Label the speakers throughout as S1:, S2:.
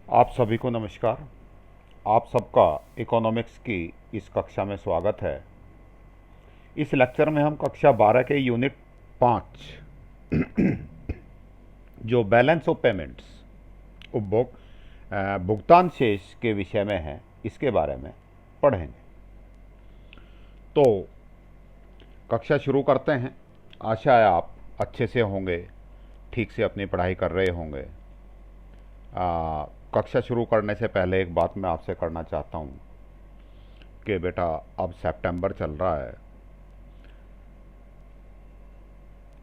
S1: आप सभी को नमस्कार। आप सबका इकोनॉमिक्स की इस कक्षा में स्वागत है। इस लेक्चर में हम कक्षा 12 के यूनिट 5 जो बैलेंस ऑफ पेमेंट्स उपभोग भुगतान शेष के विषय में है, इसके बारे में पढ़ेंगे। तो कक्षा शुरू करते हैं। आशा है आप अच्छे से होंगे, ठीक से अपनी पढ़ाई कर रहे होंगे। कक्षा शुरू करने से पहले एक बात मैं आपसे करना चाहता हूँ कि बेटा अब सितंबर चल रहा है,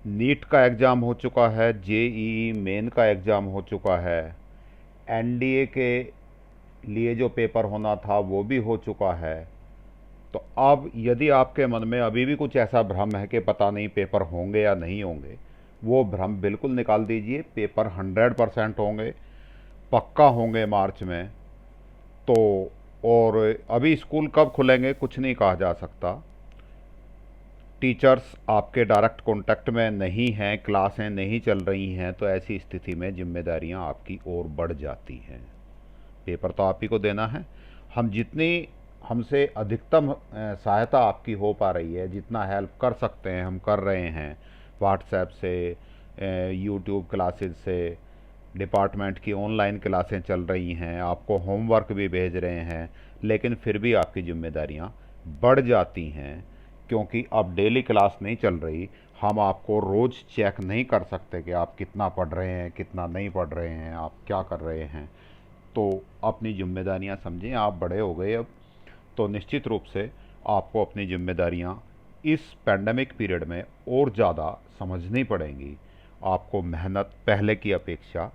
S1: नीट का एग्ज़ाम हो चुका है, जेईई मेन का एग्ज़ाम हो चुका है, एनडीए के लिए जो पेपर होना था वो भी हो चुका है। तो अब यदि आपके मन में अभी भी कुछ ऐसा भ्रम है कि पता नहीं पेपर होंगे या नहीं होंगे, वो भ्रम बिल्कुल निकाल दीजिए। पेपर 100% होंगे, पक्का होंगे मार्च में। तो और अभी स्कूल कब खुलेंगे कुछ नहीं कहा जा सकता। टीचर्स आपके डायरेक्ट कांटेक्ट में नहीं हैं, क्लासें नहीं चल रही हैं, तो ऐसी स्थिति में जिम्मेदारियां आपकी और बढ़ जाती हैं। पेपर तो आप ही को देना है। हम जितनी हमसे अधिकतम सहायता आपकी हो पा रही है, जितना हेल्प कर सकते हैं हम कर रहे हैं। व्हाट्सएप से, यूट्यूब क्लासेस से, डिपार्टमेंट की ऑनलाइन क्लासें चल रही हैं, आपको होमवर्क भी भेज रहे हैं, लेकिन फिर भी आपकी जिम्मेदारियां बढ़ जाती हैं, क्योंकि अब डेली क्लास नहीं चल रही। हम आपको रोज़ चेक नहीं कर सकते कि आप कितना पढ़ रहे हैं, कितना नहीं पढ़ रहे हैं, आप क्या कर रहे हैं। तो अपनी जिम्मेदारियां समझें, आप बड़े हो गए अब, तो निश्चित रूप से आपको अपनी जिम्मेदारियां इस पैंडमिक पीरियड में और ज़्यादा समझनी पड़ेंगी। आपको मेहनत पहले की अपेक्षा,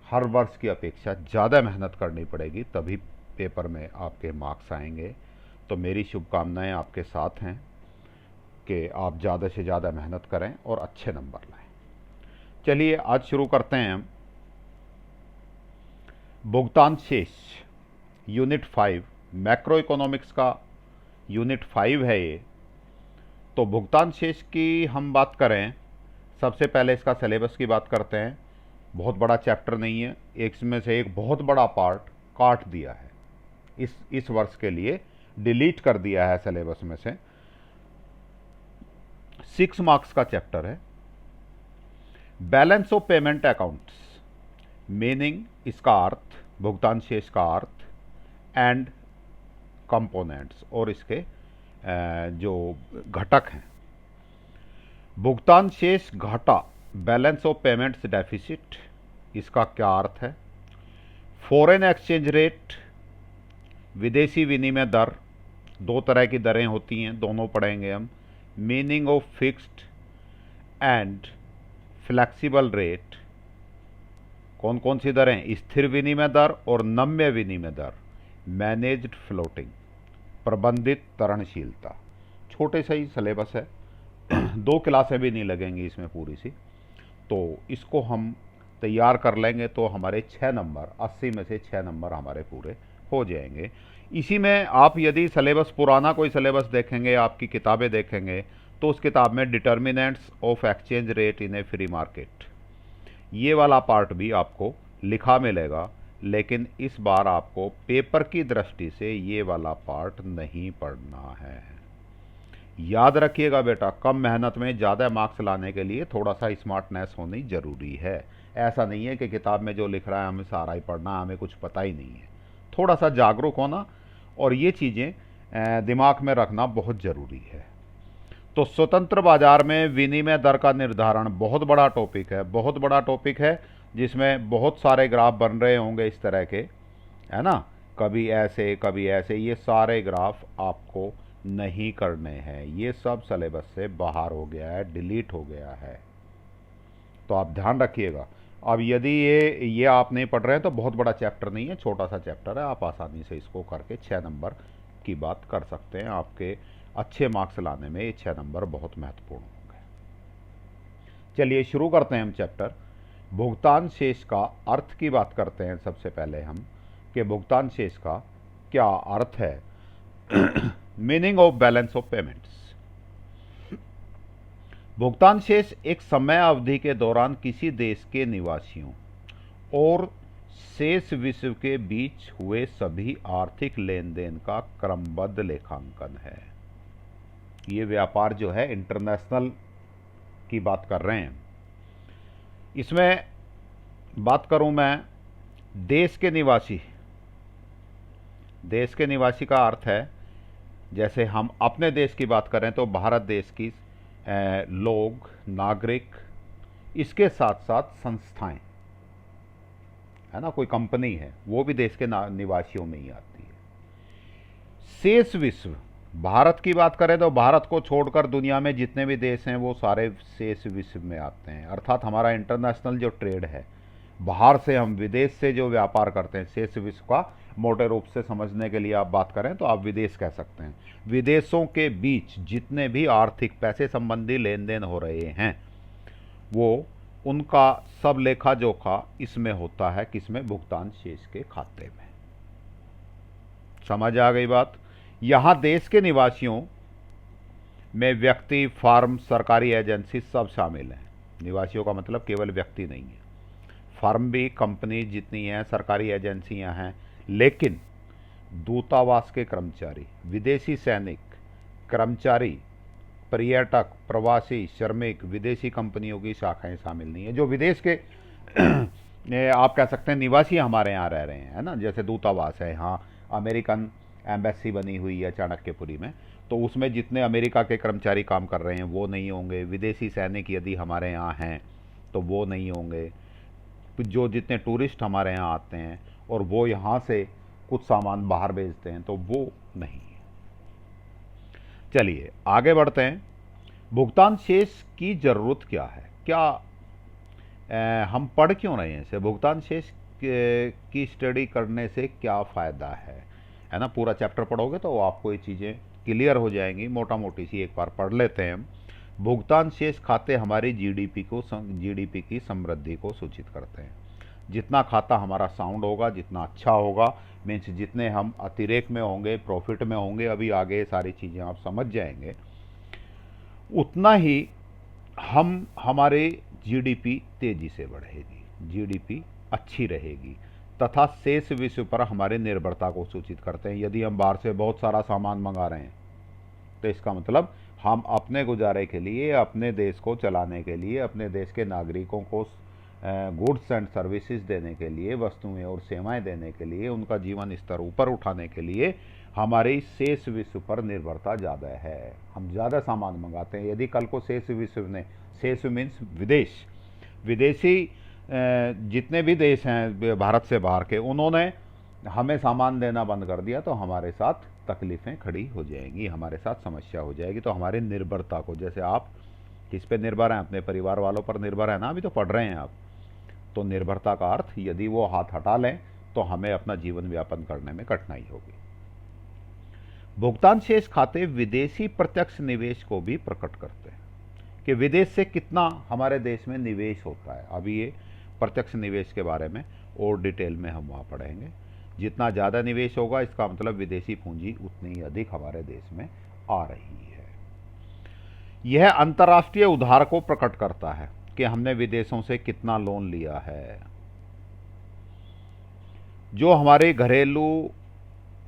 S1: हर वर्ष की अपेक्षा ज़्यादा मेहनत करनी पड़ेगी, तभी पेपर में आपके मार्क्स आएंगे। तो मेरी शुभकामनाएं आपके साथ हैं कि आप ज़्यादा से ज़्यादा मेहनत करें और अच्छे नंबर लाएं। चलिए आज शुरू करते हैं हम। भुगतान शेष यूनिट 5, मैक्रो इकोनॉमिक्स का यूनिट 5 है ये। तो भुगतान शेष की हम बात करें, सबसे पहले इसका सिलेबस की बात करते हैं। बहुत बड़ा चैप्टर नहीं है, इसमें से एक बहुत बड़ा पार्ट काट दिया है, इस वर्ष के लिए डिलीट कर दिया है सिलेबस में से। 6 मार्क्स का चैप्टर है। Balance of payment accounts, meaning, इसका अर्थ, भुगतान शेष का अर्थ, एंड कंपोनेंट्स, और इसके जो घटक हैं। भुगतान शेष घाटा, बैलेंस ऑफ पेमेंट्स डेफिसिट, इसका क्या अर्थ है। फॉरेन एक्सचेंज रेट, विदेशी विनिमय दर, दो तरह की दरें होती हैं, दोनों पढ़ेंगे हम। Meaning of fixed and flexible rate, कौन कौन सी दरें, स्थिर विनिमय दर और नम्य विनिमय दर। मैनेज्ड फ्लोटिंग, प्रबंधित तरणशीलता। छोटे से ही सिलेबस है, 2 क्लासें भी नहीं लगेंगी इसमें पूरी सी। तो इसको हम तैयार कर लेंगे तो हमारे 6 नंबर, 80 में से 6 नंबर हमारे पूरे हो जाएंगे। इसी में आप यदि सिलेबस, पुराना कोई सिलेबस देखेंगे, आपकी किताबें देखेंगे, तो उस किताब में determinants of exchange rate in A free market, ये वाला पार्ट भी आपको लिखा मिलेगा। लेकिन इस बार आपको पेपर की दृष्टि से ये वाला पार्ट नहीं पढ़ना है। याद रखिएगा बेटा, कम मेहनत में ज़्यादा मार्क्स लाने के लिए थोड़ा सा स्मार्टनेस होनी ज़रूरी है। ऐसा नहीं है कि किताब में जो लिख रहा है हमें सारा ही पढ़ना, हमें कुछ पता ही नहीं है। थोड़ा सा जागरूक होना और ये चीज़ें दिमाग में रखना बहुत ज़रूरी है। तो स्वतंत्र बाजार में विनिमय दर का निर्धारण बहुत बड़ा टॉपिक है, बहुत बड़ा टॉपिक है, जिसमें बहुत सारे ग्राफ बन रहे होंगे इस तरह के, है ना, कभी ऐसे कभी ऐसे। ये सारे ग्राफ आपको नहीं करने हैं, ये सब सिलेबस से बाहर हो गया है, डिलीट हो गया है। तो आप ध्यान रखिएगा। अब यदि ये आप नहीं पढ़ रहे हैं तो बहुत बड़ा चैप्टर नहीं है, छोटा सा चैप्टर है, आप आसानी से इसको करके 6 नंबर की बात कर सकते हैं। आपके अच्छे मार्क्स लाने में ये 6 नंबर बहुत महत्वपूर्ण होंगे। चलिए शुरू करते हैं हम चैप्टर। भुगतान शेष का अर्थ की बात करते हैं सबसे पहले हम, कि भुगतान शेष का क्या अर्थ है। Meaning of balance of payments, भुगतान शेष एक समय अवधि के दौरान किसी देश के निवासियों और शेष विश्व के बीच हुए सभी आर्थिक लेन देन का क्रमबद्ध लेखांकन है। ये व्यापार जो है इंटरनेशनल की बात कर रहे हैं। इसमें बात करूं मैं देश के निवासी। देश के निवासी का अर्थ है, जैसे हम अपने देश की बात करें तो भारत देश की लोग, नागरिक, इसके साथ साथ संस्थाएं, है ना, कोई कंपनी है, वो भी देश के निवासियों में ही आती है। शेष विश्व, भारत की बात करें तो भारत को छोड़कर दुनिया में जितने भी देश हैं वो सारे शेष विश्व में आते हैं। अर्थात हमारा इंटरनेशनल जो ट्रेड है, बाहर से हम विदेश से जो व्यापार करते हैं, शेष विश्व का मोटे रूप से समझने के लिए आप बात करें तो आप विदेश कह सकते हैं। विदेशों के बीच जितने भी आर्थिक पैसे संबंधी लेन देन हो रहे हैं, वो उनका सब लेखा जोखा इसमें होता है, किसमें? भुगतान शेष के खाते में। समझ आ गई बात? यहां देश के निवासियों में व्यक्ति, फर्म, सरकारी एजेंसी सब शामिल हैं। निवासियों का मतलब केवल व्यक्ति नहीं है, फर्म भी, कंपनी जितनी हैं, सरकारी एजेंसियां हैं, लेकिन दूतावास के कर्मचारी, विदेशी सैनिक, कर्मचारी, पर्यटक, प्रवासी, श्रमिक, विदेशी कंपनियों की शाखाएं शामिल नहीं है। जो विदेश के आप कह सकते हैं निवासी हमारे यहाँ रह रहे हैं, है ना, जैसे दूतावास है, यहाँ अमेरिकन एम्बेसी बनी हुई है चाणक्यपुरी में, तो उसमें जितने अमेरिका के कर्मचारी काम कर रहे हैं वो नहीं होंगे। विदेशी सैनिक यदि हमारे यहाँ हैं तो वो नहीं होंगे। जो जितने टूरिस्ट हमारे यहाँ आते हैं और वो यहाँ से कुछ सामान बाहर भेजते हैं तो वो नहीं है। चलिए आगे बढ़ते हैं। भुगतान शेष की जरूरत क्या है? क्या हम पढ़ क्यों रहे हैं इसे? भुगतान शेष की स्टडी करने से क्या फ़ायदा है ना? पूरा चैप्टर पढ़ोगे तो आपको ये चीज़ें क्लियर हो जाएंगी। मोटा मोटी सी एक बार पढ़ लेते हैं हम। भुगतान शेष खाते हमारी जीडीपी की समृद्धि को सूचित करते हैं। जितना खाता हमारा साउंड होगा, जितना अच्छा होगा, मीन्स जितने हम अतिरेक में होंगे, प्रॉफिट में होंगे, अभी आगे सारी चीज़ें आप समझ जाएंगे, उतना ही हमारे जीडीपी तेजी से बढ़ेगी, जीडीपी अच्छी रहेगी, तथा शेष विश्व पर हमारी निर्भरता को सूचित करते हैं। यदि हम बाहर से बहुत सारा सामान मंगा रहे हैं तो इसका मतलब हम अपने गुजारे के लिए, अपने देश को चलाने के लिए, अपने देश के नागरिकों को गुड्स एंड सर्विसेज देने के लिए, वस्तुएं और सेवाएं देने के लिए, उनका जीवन स्तर ऊपर उठाने के लिए हमारी शेष विश्व पर निर्भरता ज़्यादा है। हम ज़्यादा सामान मंगाते हैं। यदि कल को शेष विश्व ने, शेष मीन्स विदेशी जितने भी देश हैं भारत से बाहर के, उन्होंने हमें सामान देना बंद कर दिया तो हमारे साथ तकलीफ़ें खड़ी हो जाएंगी, हमारे साथ समस्या हो जाएगी। तो हमारी निर्भरता को, जैसे आप किस पे निर्भर हैं? अपने परिवार वालों पर निर्भर है ना, अभी तो पढ़ रहे हैं आप। तो निर्भरता का अर्थ, यदि वो हाथ हटा लें तो हमें अपना जीवन व्यापन करने में कठिनाई होगी। भुगतान शेष खाते विदेशी प्रत्यक्ष निवेश को भी प्रकट करते हैं कि विदेश से कितना हमारे देश में निवेश होता है। अभी ये प्रत्यक्ष निवेश के बारे में और डिटेल में हम वहाँ पढ़ेंगे। जितना ज़्यादा निवेश होगा इसका मतलब विदेशी पूंजी उतनी ही अधिक हमारे देश में आ रही है। यह अंतर्राष्ट्रीय उधार को प्रकट करता है कि हमने विदेशों से कितना लोन लिया है। जो हमारे घरेलू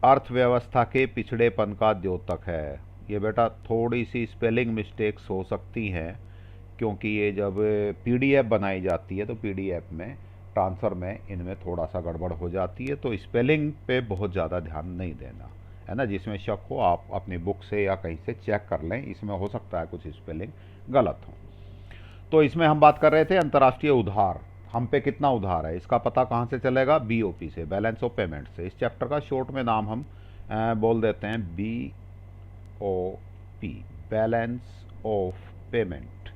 S1: अर्थव्यवस्था के पिछड़ेपन का द्योतक है। ये बेटा थोड़ी सी स्पेलिंग मिस्टेक्स हो सकती हैं, क्योंकि ये जब पीडीएफ बनाई जाती है तो पीडीएफ में, ट्रांसफ़र में इनमें थोड़ा सा गड़बड़ हो जाती है। तो स्पेलिंग पे बहुत ज़्यादा ध्यान नहीं देना, है ना। जिसमें शक हो आप अपनी बुक से या कहीं से चेक कर लें, इसमें हो सकता है कुछ स्पेलिंग गलत हो। तो इसमें हम बात कर रहे थे अंतर्राष्ट्रीय उधार, हम पे कितना उधार है इसका पता कहाँ से चलेगा? बीओपी से, बैलेंस ऑफ पेमेंट से। इस चैप्टर का शॉर्ट में नाम हम बोल देते हैं बीओपी, बैलेंस ऑफ पेमेंट,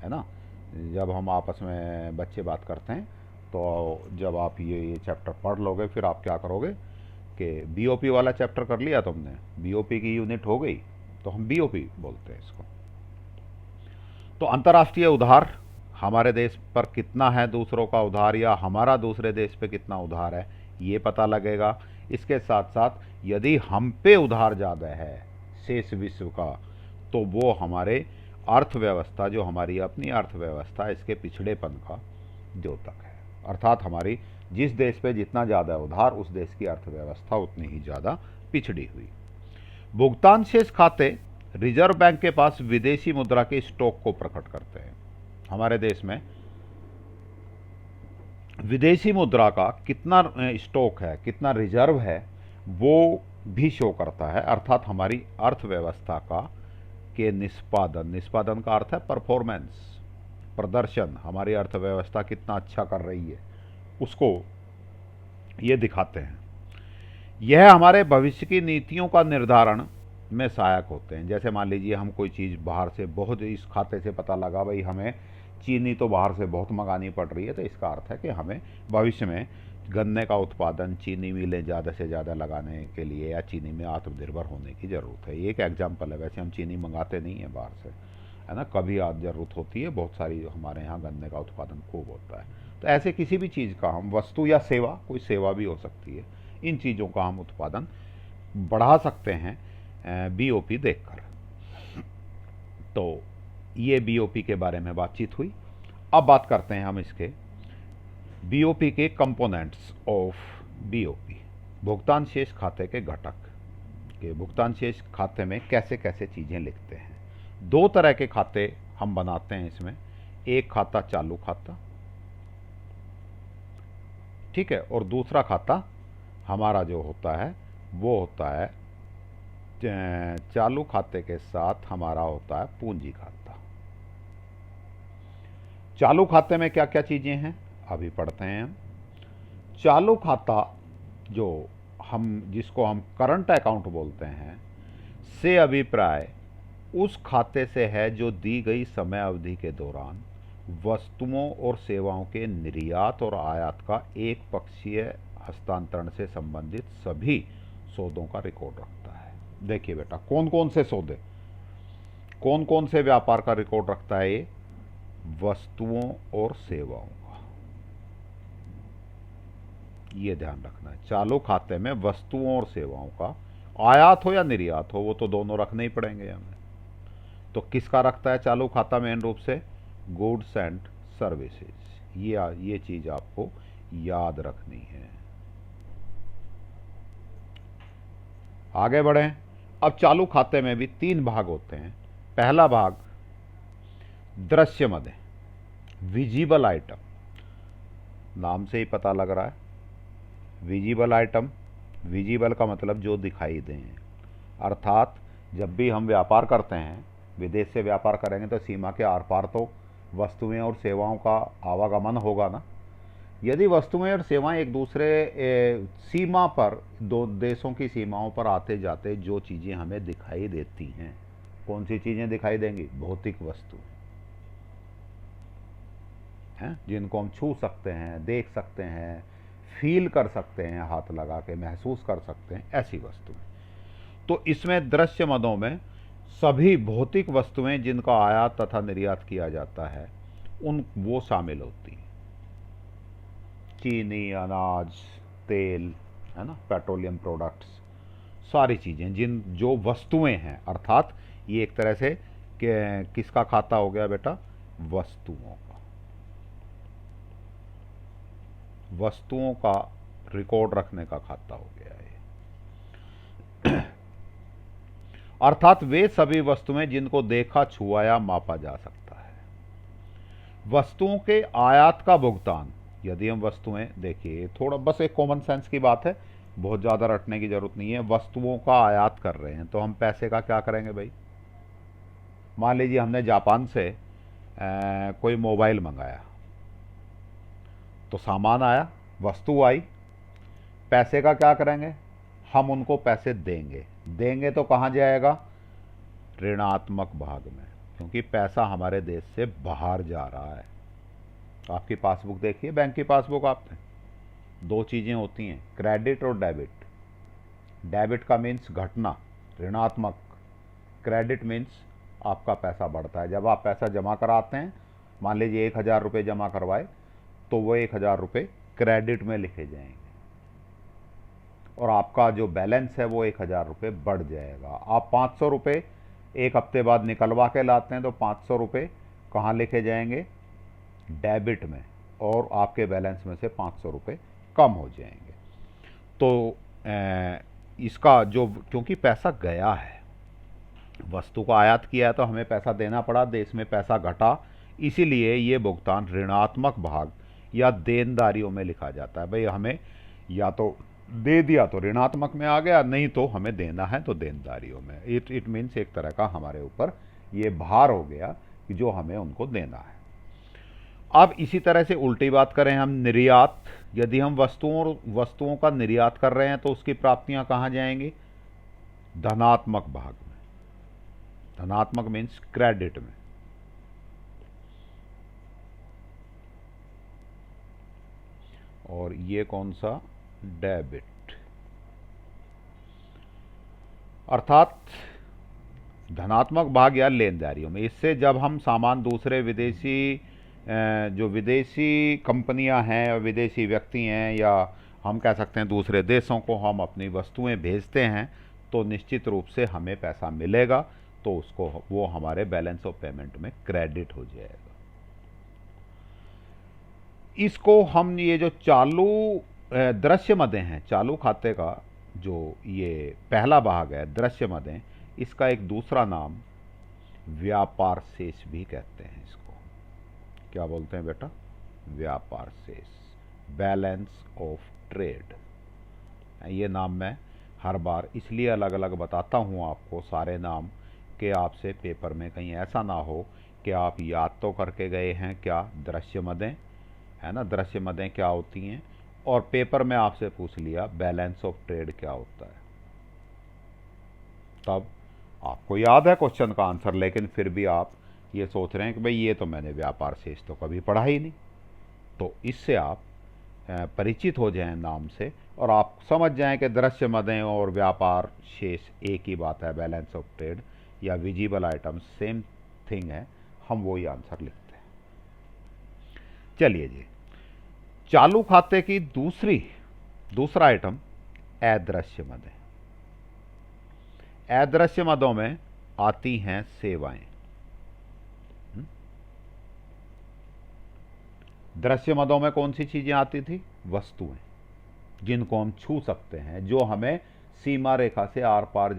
S1: है ना। जब हम आपस में बच्चे बात करते हैं तो जब आप ये चैप्टर पढ़ लोगे फिर आप क्या करोगे कि बीओपी वाला चैप्टर कर लिया तुमने, बीओपी की यूनिट हो गई तो हम बीओपी बोलते हैं इसको। तो अंतर्राष्ट्रीय उधार, हमारे देश पर कितना है दूसरों का उधार, या हमारा दूसरे देश पे कितना उधार है, ये पता लगेगा। इसके साथ साथ यदि हम पे उधार ज़्यादा है शेष विश्व का, तो वो हमारे अर्थव्यवस्था, जो हमारी अपनी अर्थव्यवस्था, इसके पिछड़ेपन का द्योतक है। अर्थात हमारी जिस देश पे जितना ज़्यादा उधार, उस देश की अर्थव्यवस्था उतनी ही ज़्यादा पिछड़ी हुई। भुगतान शेष खाते रिजर्व बैंक के पास विदेशी मुद्रा के स्टॉक को प्रकट करते हैं। हमारे देश में विदेशी मुद्रा का कितना स्टॉक है, कितना रिजर्व है, वो भी शो करता है, अर्थात हमारी अर्थव्यवस्था का के निष्पादन का अर्थ है परफॉर्मेंस, प्रदर्शन, हमारी अर्थव्यवस्था कितना अच्छा कर रही है उसको ये दिखाते हैं। यह हमारे भविष्य की नीतियों का निर्धारण में सहायक होते हैं। जैसे मान लीजिए हम कोई चीज़ बाहर से बहुत, इस खाते से पता लगा भाई हमें चीनी तो बाहर से बहुत मंगानी पड़ रही है, तो इसका अर्थ है कि हमें भविष्य में गन्ने का उत्पादन, चीनी मिलें ज़्यादा से ज़्यादा लगाने के लिए या चीनी में आत्मनिर्भर होने की ज़रूरत है। ये एक एग्जाम्पल है। वैसे हम चीनी मंगाते नहीं हैं बाहर से, है ना, कभी आज ज़रूरत होती है। बहुत सारी हमारे यहाँ गन्ने का उत्पादन खूब होता है। तो ऐसे किसी भी चीज़ का हम, वस्तु या सेवा, कोई सेवा भी हो सकती है, इन चीज़ों का हम उत्पादन बढ़ा सकते हैं बीओपी देखकर। तो ये बीओपी के बारे में बातचीत हुई। अब बात करते हैं हम इसके बीओपी के कंपोनेंट्स ऑफ बीओपी, भुगतान शेष खाते के घटक के भुगतान शेष खाते में कैसे कैसे चीज़ें लिखते हैं। दो तरह के खाते हम बनाते हैं इसमें। एक खाता चालू खाता, ठीक है, और दूसरा खाता हमारा जो होता है वो होता है चालू खाते के साथ हमारा होता है पूंजी खाता। चालू खाते में क्या क्या चीज़ें हैं अभी पढ़ते हैं हम। चालू खाता जो जिसको हम करंट अकाउंट बोलते हैं, से अभिप्राय उस खाते से है जो दी गई समय अवधि के दौरान वस्तुओं और सेवाओं के निर्यात और आयात का एक पक्षीय हस्तांतरण से संबंधित सभी सौदों का रिकॉर्ड रखता है। देखिए बेटा, कौन कौन से सौदे, कौन कौन से व्यापार का रिकॉर्ड रखता है ये? वस्तुओं और सेवाओं का, ये ध्यान रखना है। चालू खाते में वस्तुओं और सेवाओं का, आयात हो या निर्यात हो, वो तो दोनों रखने ही पड़ेंगे हमें। तो किसका रखता है चालू खाता? मेन रूप से गुड्स एंड सर्विसेज। ये चीज आपको याद रखनी है। आगे बढ़ें। अब चालू खाते में भी 3 भाग होते हैं। पहला भाग दृश्य मद, विजिबल आइटम, नाम से ही पता लग रहा है विजिबल आइटम। विजिबल का मतलब जो दिखाई दें, अर्थात जब भी हम व्यापार करते हैं, विदेश से व्यापार करेंगे तो सीमा के आर पार तो वस्तुएं और सेवाओं का आवागमन होगा ना। यदि वस्तुएं और सेवाएं एक दूसरे सीमा पर, दो देशों की सीमाओं पर आते जाते जो चीज़ें हमें दिखाई देती हैं, कौन सी चीज़ें दिखाई देंगी? भौतिक वस्तु हैं, जिनको हम छू सकते हैं, देख सकते हैं, फील कर सकते हैं, हाथ लगा के महसूस कर सकते हैं, ऐसी वस्तुएं। तो इसमें दृश्य मदों में सभी भौतिक वस्तुएं जिनका आयात तथा निर्यात किया जाता है वो शामिल होती हैं। चीनी, अनाज, तेल, है ना, पेट्रोलियम प्रोडक्ट्स, सारी चीज़ें जो वस्तुएं हैं, अर्थात ये एक तरह से किसका खाता हो गया बेटा? वस्तुओं का। वस्तुओं का रिकॉर्ड रखने का खाता हो गया है। अर्थात वे सभी वस्तुएं जिनको देखा, छुआ या मापा जा सकता है। वस्तुओं के आयात का भुगतान, यदि हम वस्तुएं, देखिए थोड़ा बस एक कॉमन सेंस की बात है, बहुत ज़्यादा रटने की जरूरत नहीं है। वस्तुओं का आयात कर रहे हैं तो हम पैसे का क्या करेंगे भाई? मान लीजिए हमने जापान से कोई मोबाइल मंगाया, तो सामान आया, वस्तु आई, पैसे का क्या करेंगे? हम उनको पैसे देंगे तो कहाँ जाएगा? ऋणात्मक भाग में, क्योंकि पैसा हमारे देश से बाहर जा रहा है। आपकी पासबुक देखिए, बैंक की पासबुक, आपने 2 चीज़ें होती हैं, क्रेडिट और डेबिट। डेबिट का मीन्स घटना, ऋणात्मक। क्रेडिट मीन्स आपका पैसा बढ़ता है। जब आप पैसा जमा कराते हैं, मान लीजिए 1000 रुपये जमा करवाए, तो वो 1000 रुपये क्रेडिट में लिखे जाएंगे और आपका जो बैलेंस है वो 1000 रुपये बढ़ जाएगा। आप 500 रुपये एक हफ्ते बाद निकलवा के लाते हैं तो 500 रुपये कहाँ लिखे जाएंगे? डेबिट में, और आपके बैलेंस में से 500 रुपये कम हो जाएंगे। तो इसका जो, क्योंकि पैसा गया है, वस्तु को आयात किया है तो हमें पैसा देना पड़ा, देश में पैसा घटा, इसीलिए ये भुगतान ऋणात्मक भाग या देनदारियों में लिखा जाता है। भाई हमें या तो दे दिया तो ऋणात्मक में आ गया, नहीं तो हमें देना है तो देनदारियों में। इट मीन्स एक तरह का हमारे ऊपर ये भार हो गया कि जो हमें उनको देना है। अब इसी तरह से उल्टी बात करें हम, निर्यात, यदि हम वस्तुओं का निर्यात कर रहे हैं तो उसकी प्राप्तियां कहां जाएंगी? धनात्मक भाग में। धनात्मक मीन्स क्रेडिट में। और ये कौन सा? डेबिट। अर्थात धनात्मक भाग या लेनदारियों में। इससे जब हम सामान दूसरे विदेशी जो विदेशी कंपनियां हैं और विदेशी व्यक्ति हैं, या हम कह सकते हैं दूसरे देशों को हम अपनी वस्तुएं भेजते हैं, तो निश्चित रूप से हमें पैसा मिलेगा, तो उसको वो हमारे बैलेंस ऑफ पेमेंट में क्रेडिट हो जाएगा। इसको हम, ये जो चालू दृश्य मदें हैं, चालू खाते का जो ये पहला भाग है दृश्य मदें, इसका एक दूसरा नाम व्यापार शेष भी कहते हैं। इसको क्या बोलते हैं बेटा? व्यापार शेष, बैलेंस ऑफ ट्रेड। ये नाम मैं हर बार इसलिए अलग अलग बताता हूँ आपको सारे नाम, कि आपसे पेपर में कहीं ऐसा ना हो कि आप याद तो करके गए हैं क्या दृश्य मदें, है ना, दृश्य मदें क्या होती हैं, और पेपर में आपसे पूछ लिया बैलेंस ऑफ ट्रेड क्या होता है। तब आपको याद है क्वेश्चन का आंसर, लेकिन फिर भी आप ये सोच रहे हैं कि भाई ये तो मैंने व्यापार शेष तो कभी पढ़ा ही नहीं। तो इससे आप परिचित हो जाएं नाम से, और आप समझ जाएं कि दृश्य मदें और व्यापार शेष एक ही बात है, बैलेंस ऑफ ट्रेड या विजिबल आइटम्स सेम थिंग है, हम वही आंसर लिखते हैं। चलिए जी, चालू खाते की दूसरा आइटम अदृश्य मदें। अदृश्य मदों में आती हैं सेवाएं। दृश्य मदों में कौन सी चीजें आती थी? वस्तुएं, जिनको हम छू सकते हैं, जो हमें सीमा रेखा से आर पार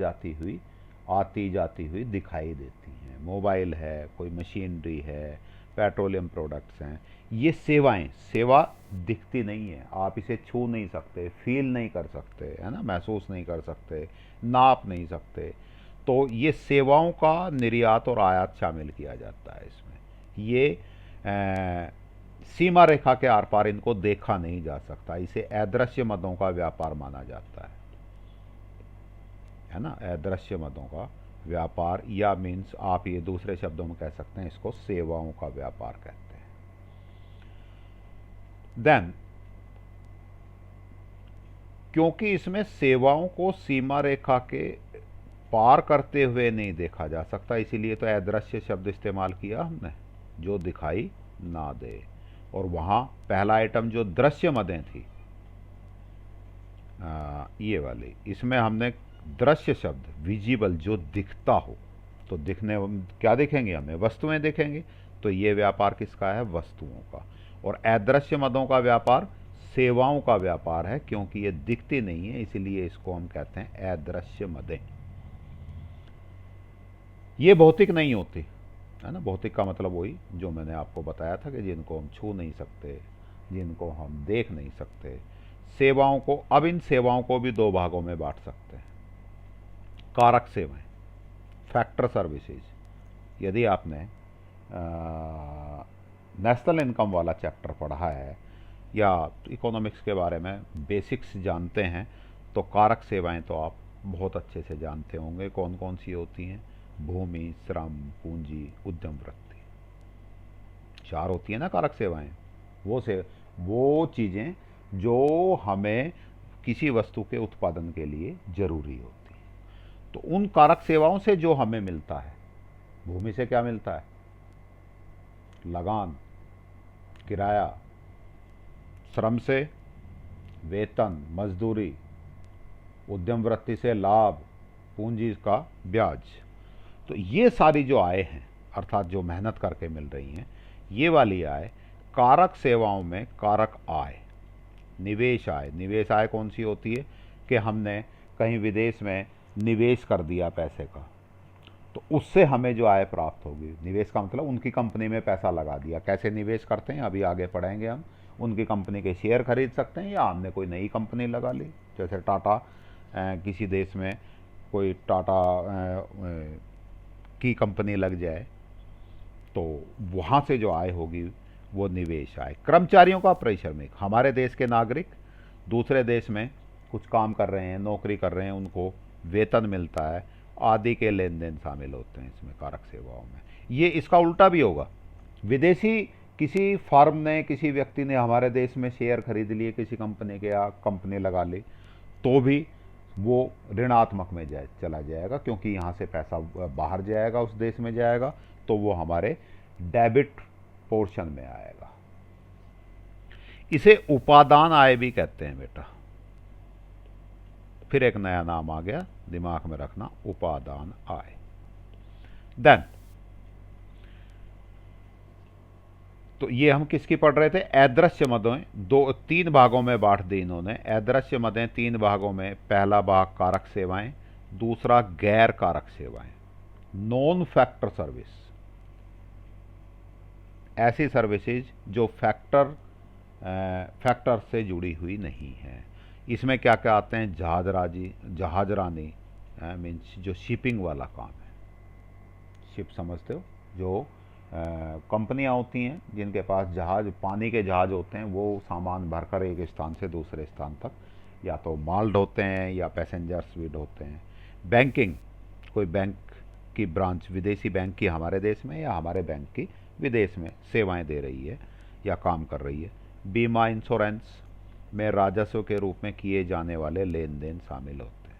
S1: आती जाती हुई दिखाई देती हैं। मोबाइल है, कोई मशीनरी है, पेट्रोलियम प्रोडक्ट्स हैं। ये सेवाएं, सेवा दिखती नहीं है, आप इसे छू नहीं सकते, फील नहीं कर सकते, है ना, महसूस नहीं कर सकते, नाप नहीं सकते। तो ये सेवाओं का निर्यात और आयात शामिल किया जाता है इसमें। ये सीमा रेखा के आर पार इनको देखा नहीं जा सकता, इसे अदृश्य मदों का व्यापार माना जाता है ना, अदृश्य मदों का व्यापार, या मीन्स आप ये दूसरे शब्दों में कह सकते हैं इसको सेवाओं का व्यापार कहते हैं। देन क्योंकि इसमें सेवाओं को सीमा रेखा के पार करते हुए नहीं देखा जा सकता, इसीलिए तो अदृश्य शब्द इस्तेमाल किया हमने, जो दिखाई ना दे। और वहां पहला आइटम जो दृश्य मदें थी, ये वाली, इसमें हमने दृश्य शब्द, विजिबल, जो दिखता हो, तो दिखने क्या देखेंगे हमें? वस्तुएं देखेंगे। तो ये व्यापार किसका है? वस्तुओं का। और अदृश्य मदों का व्यापार सेवाओं का व्यापार है, क्योंकि ये दिखती नहीं है, इसलिए इसको हम कहते हैं अदृश्य मदें। ये भौतिक नहीं होती, है ना। भौतिक का मतलब वही जो मैंने आपको बताया था कि जिनको हम छू नहीं सकते, जिनको हम देख नहीं सकते। सेवाओं को, अब इन सेवाओं को भी दो भागों में बांट सकते हैं। कारक सेवाएं, फैक्टर सर्विसेज। यदि आपने नेशनल इनकम वाला चैप्टर पढ़ा है या इकोनॉमिक्स के बारे में बेसिक्स जानते हैं, तो कारक सेवाएं तो आप बहुत अच्छे से जानते होंगे। कौन कौन सी होती हैं? भूमि, श्रम, पूंजी, उद्यम वृत्ति, 4 होती है ना कारक सेवाएं। वो चीज़ें जो हमें किसी वस्तु के उत्पादन के लिए जरूरी होती हैं। तो उन कारक सेवाओं से जो हमें मिलता है, भूमि से क्या मिलता है? लगान, किराया। श्रम से वेतन, मजदूरी। उद्यम वृत्ति से लाभ, पूंजी का ब्याज। तो ये सारी जो आय हैं, अर्थात जो मेहनत करके मिल रही हैं, ये वाली आय कारक सेवाओं में कारक आय निवेश आय, निवेश आय कौन सी होती है कि हमने कहीं विदेश में निवेश कर दिया पैसे का, तो उससे हमें जो आय प्राप्त होगी। निवेश का मतलब उनकी कंपनी में पैसा लगा दिया। कैसे निवेश करते हैं अभी आगे पढ़ेंगे हम। उनकी कंपनी के शेयर खरीद सकते हैं, या हमने कोई नई कंपनी लगा ली, जैसे टाटा किसी देश में कोई टाटा की कंपनी लग जाए, तो वहाँ से जो आय होगी वो निवेश आय। कर्मचारियों का परिश्रमिक, हमारे देश के नागरिक दूसरे देश में कुछ काम कर रहे हैं, नौकरी कर रहे हैं, उनको वेतन मिलता है, आदि के लेन देन शामिल होते हैं इसमें कारक सेवाओं में। ये इसका उल्टा भी होगा। विदेशी किसी फर्म ने, किसी व्यक्ति ने हमारे देश में शेयर खरीद लिए किसी कंपनी के, या कंपनी लगा ली, तो भी वो ऋणात्मक में चला जाएगा, क्योंकि यहाँ से पैसा बाहर जाएगा, उस देश में जाएगा, तो वो हमारे डेबिट पोर्शन में आएगा। इसे उपादान आय भी कहते हैं बेटा। फिर एक नया नाम आ गया, दिमाग में रखना, उपादान आय। देन तो ये हम किसकी पढ़ रहे थे? अदृश्य मदें। तीन भागों में बांट दी इन्होंने। अदृश्य मदें तीन भागों में। पहला भाग कारक सेवाएं, दूसरा गैर कारक सेवाएं। नॉन फैक्टर सर्विस, ऐसी सर्विसेज जो फैक्टर से जुड़ी हुई नहीं है। इसमें क्या क्या आते हैं? जहाजरानी, मीन्स जो शिपिंग वाला काम है। शिप समझते हो? जो कंपनियां होती हैं जिनके पास जहाज, पानी के जहाज होते हैं, वो सामान भरकर एक स्थान से दूसरे स्थान तक या तो माल ढोते हैं या पैसेंजर्स भी ढोते हैं। बैंकिंग, कोई बैंक की ब्रांच विदेशी बैंक की हमारे देश में, या हमारे बैंक की विदेश में सेवाएं दे रही है या काम कर रही है। बीमा, इंश्योरेंस में राजस्व के रूप में किए जाने वाले लेन देन शामिल होते हैं।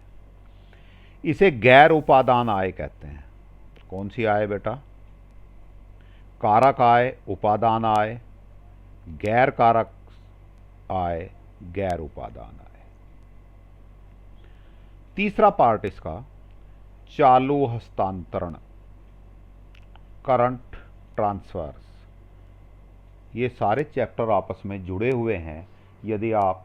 S1: इसे गैर उपादान आय कहते हैं। कौन सी आय बेटा? कारक आय, उपादान आय, गैर कारक आय, गैर उपादान आय। तीसरा पार्ट इसका चालू हस्तांतरण, करंट ट्रांसफर्स। ये सारे चैप्टर आपस में जुड़े हुए हैं। यदि आप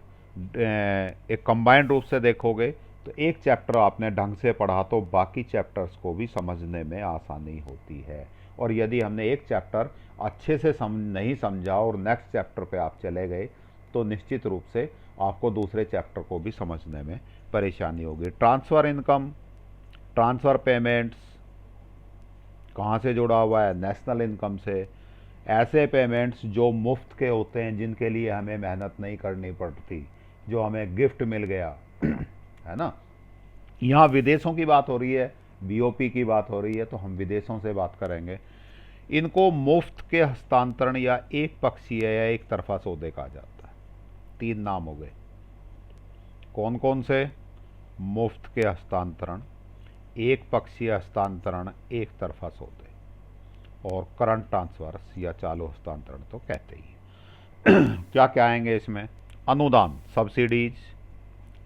S1: एक कंबाइंड रूप से देखोगे तो एक चैप्टर आपने ढंग से पढ़ा तो बाकी चैप्टर्स को भी समझने में आसानी होती है। और यदि हमने एक चैप्टर अच्छे से नहीं समझा और नेक्स्ट चैप्टर पे आप चले गए, तो निश्चित रूप से आपको दूसरे चैप्टर को भी समझने में परेशानी होगी। ट्रांसफ़र इनकम, ट्रांसफ़र पेमेंट्स कहाँ से जुड़ा हुआ है? नेशनल इनकम से। ऐसे पेमेंट्स जो मुफ्त के होते हैं, जिनके लिए हमें मेहनत नहीं करनी पड़ती, जो हमें गिफ्ट मिल गया है ना। यहाँ विदेशों की बात हो रही है, बीओपी की बात हो रही है, तो हम विदेशों से बात करेंगे। इनको मुफ्त के हस्तांतरण या एक पक्षीय या एक तरफा सौदे कहा जाता है। तीन नाम हो गए। कौन कौन से? मुफ्त के हस्तांतरण, एक पक्षीय हस्तांतरण, एक तरफा सौदे, और करंट ट्रांसफर्स या चालू हस्तांतरण तो कहते ही हैं। क्या क्या आएंगे इसमें? अनुदान, सब्सिडीज,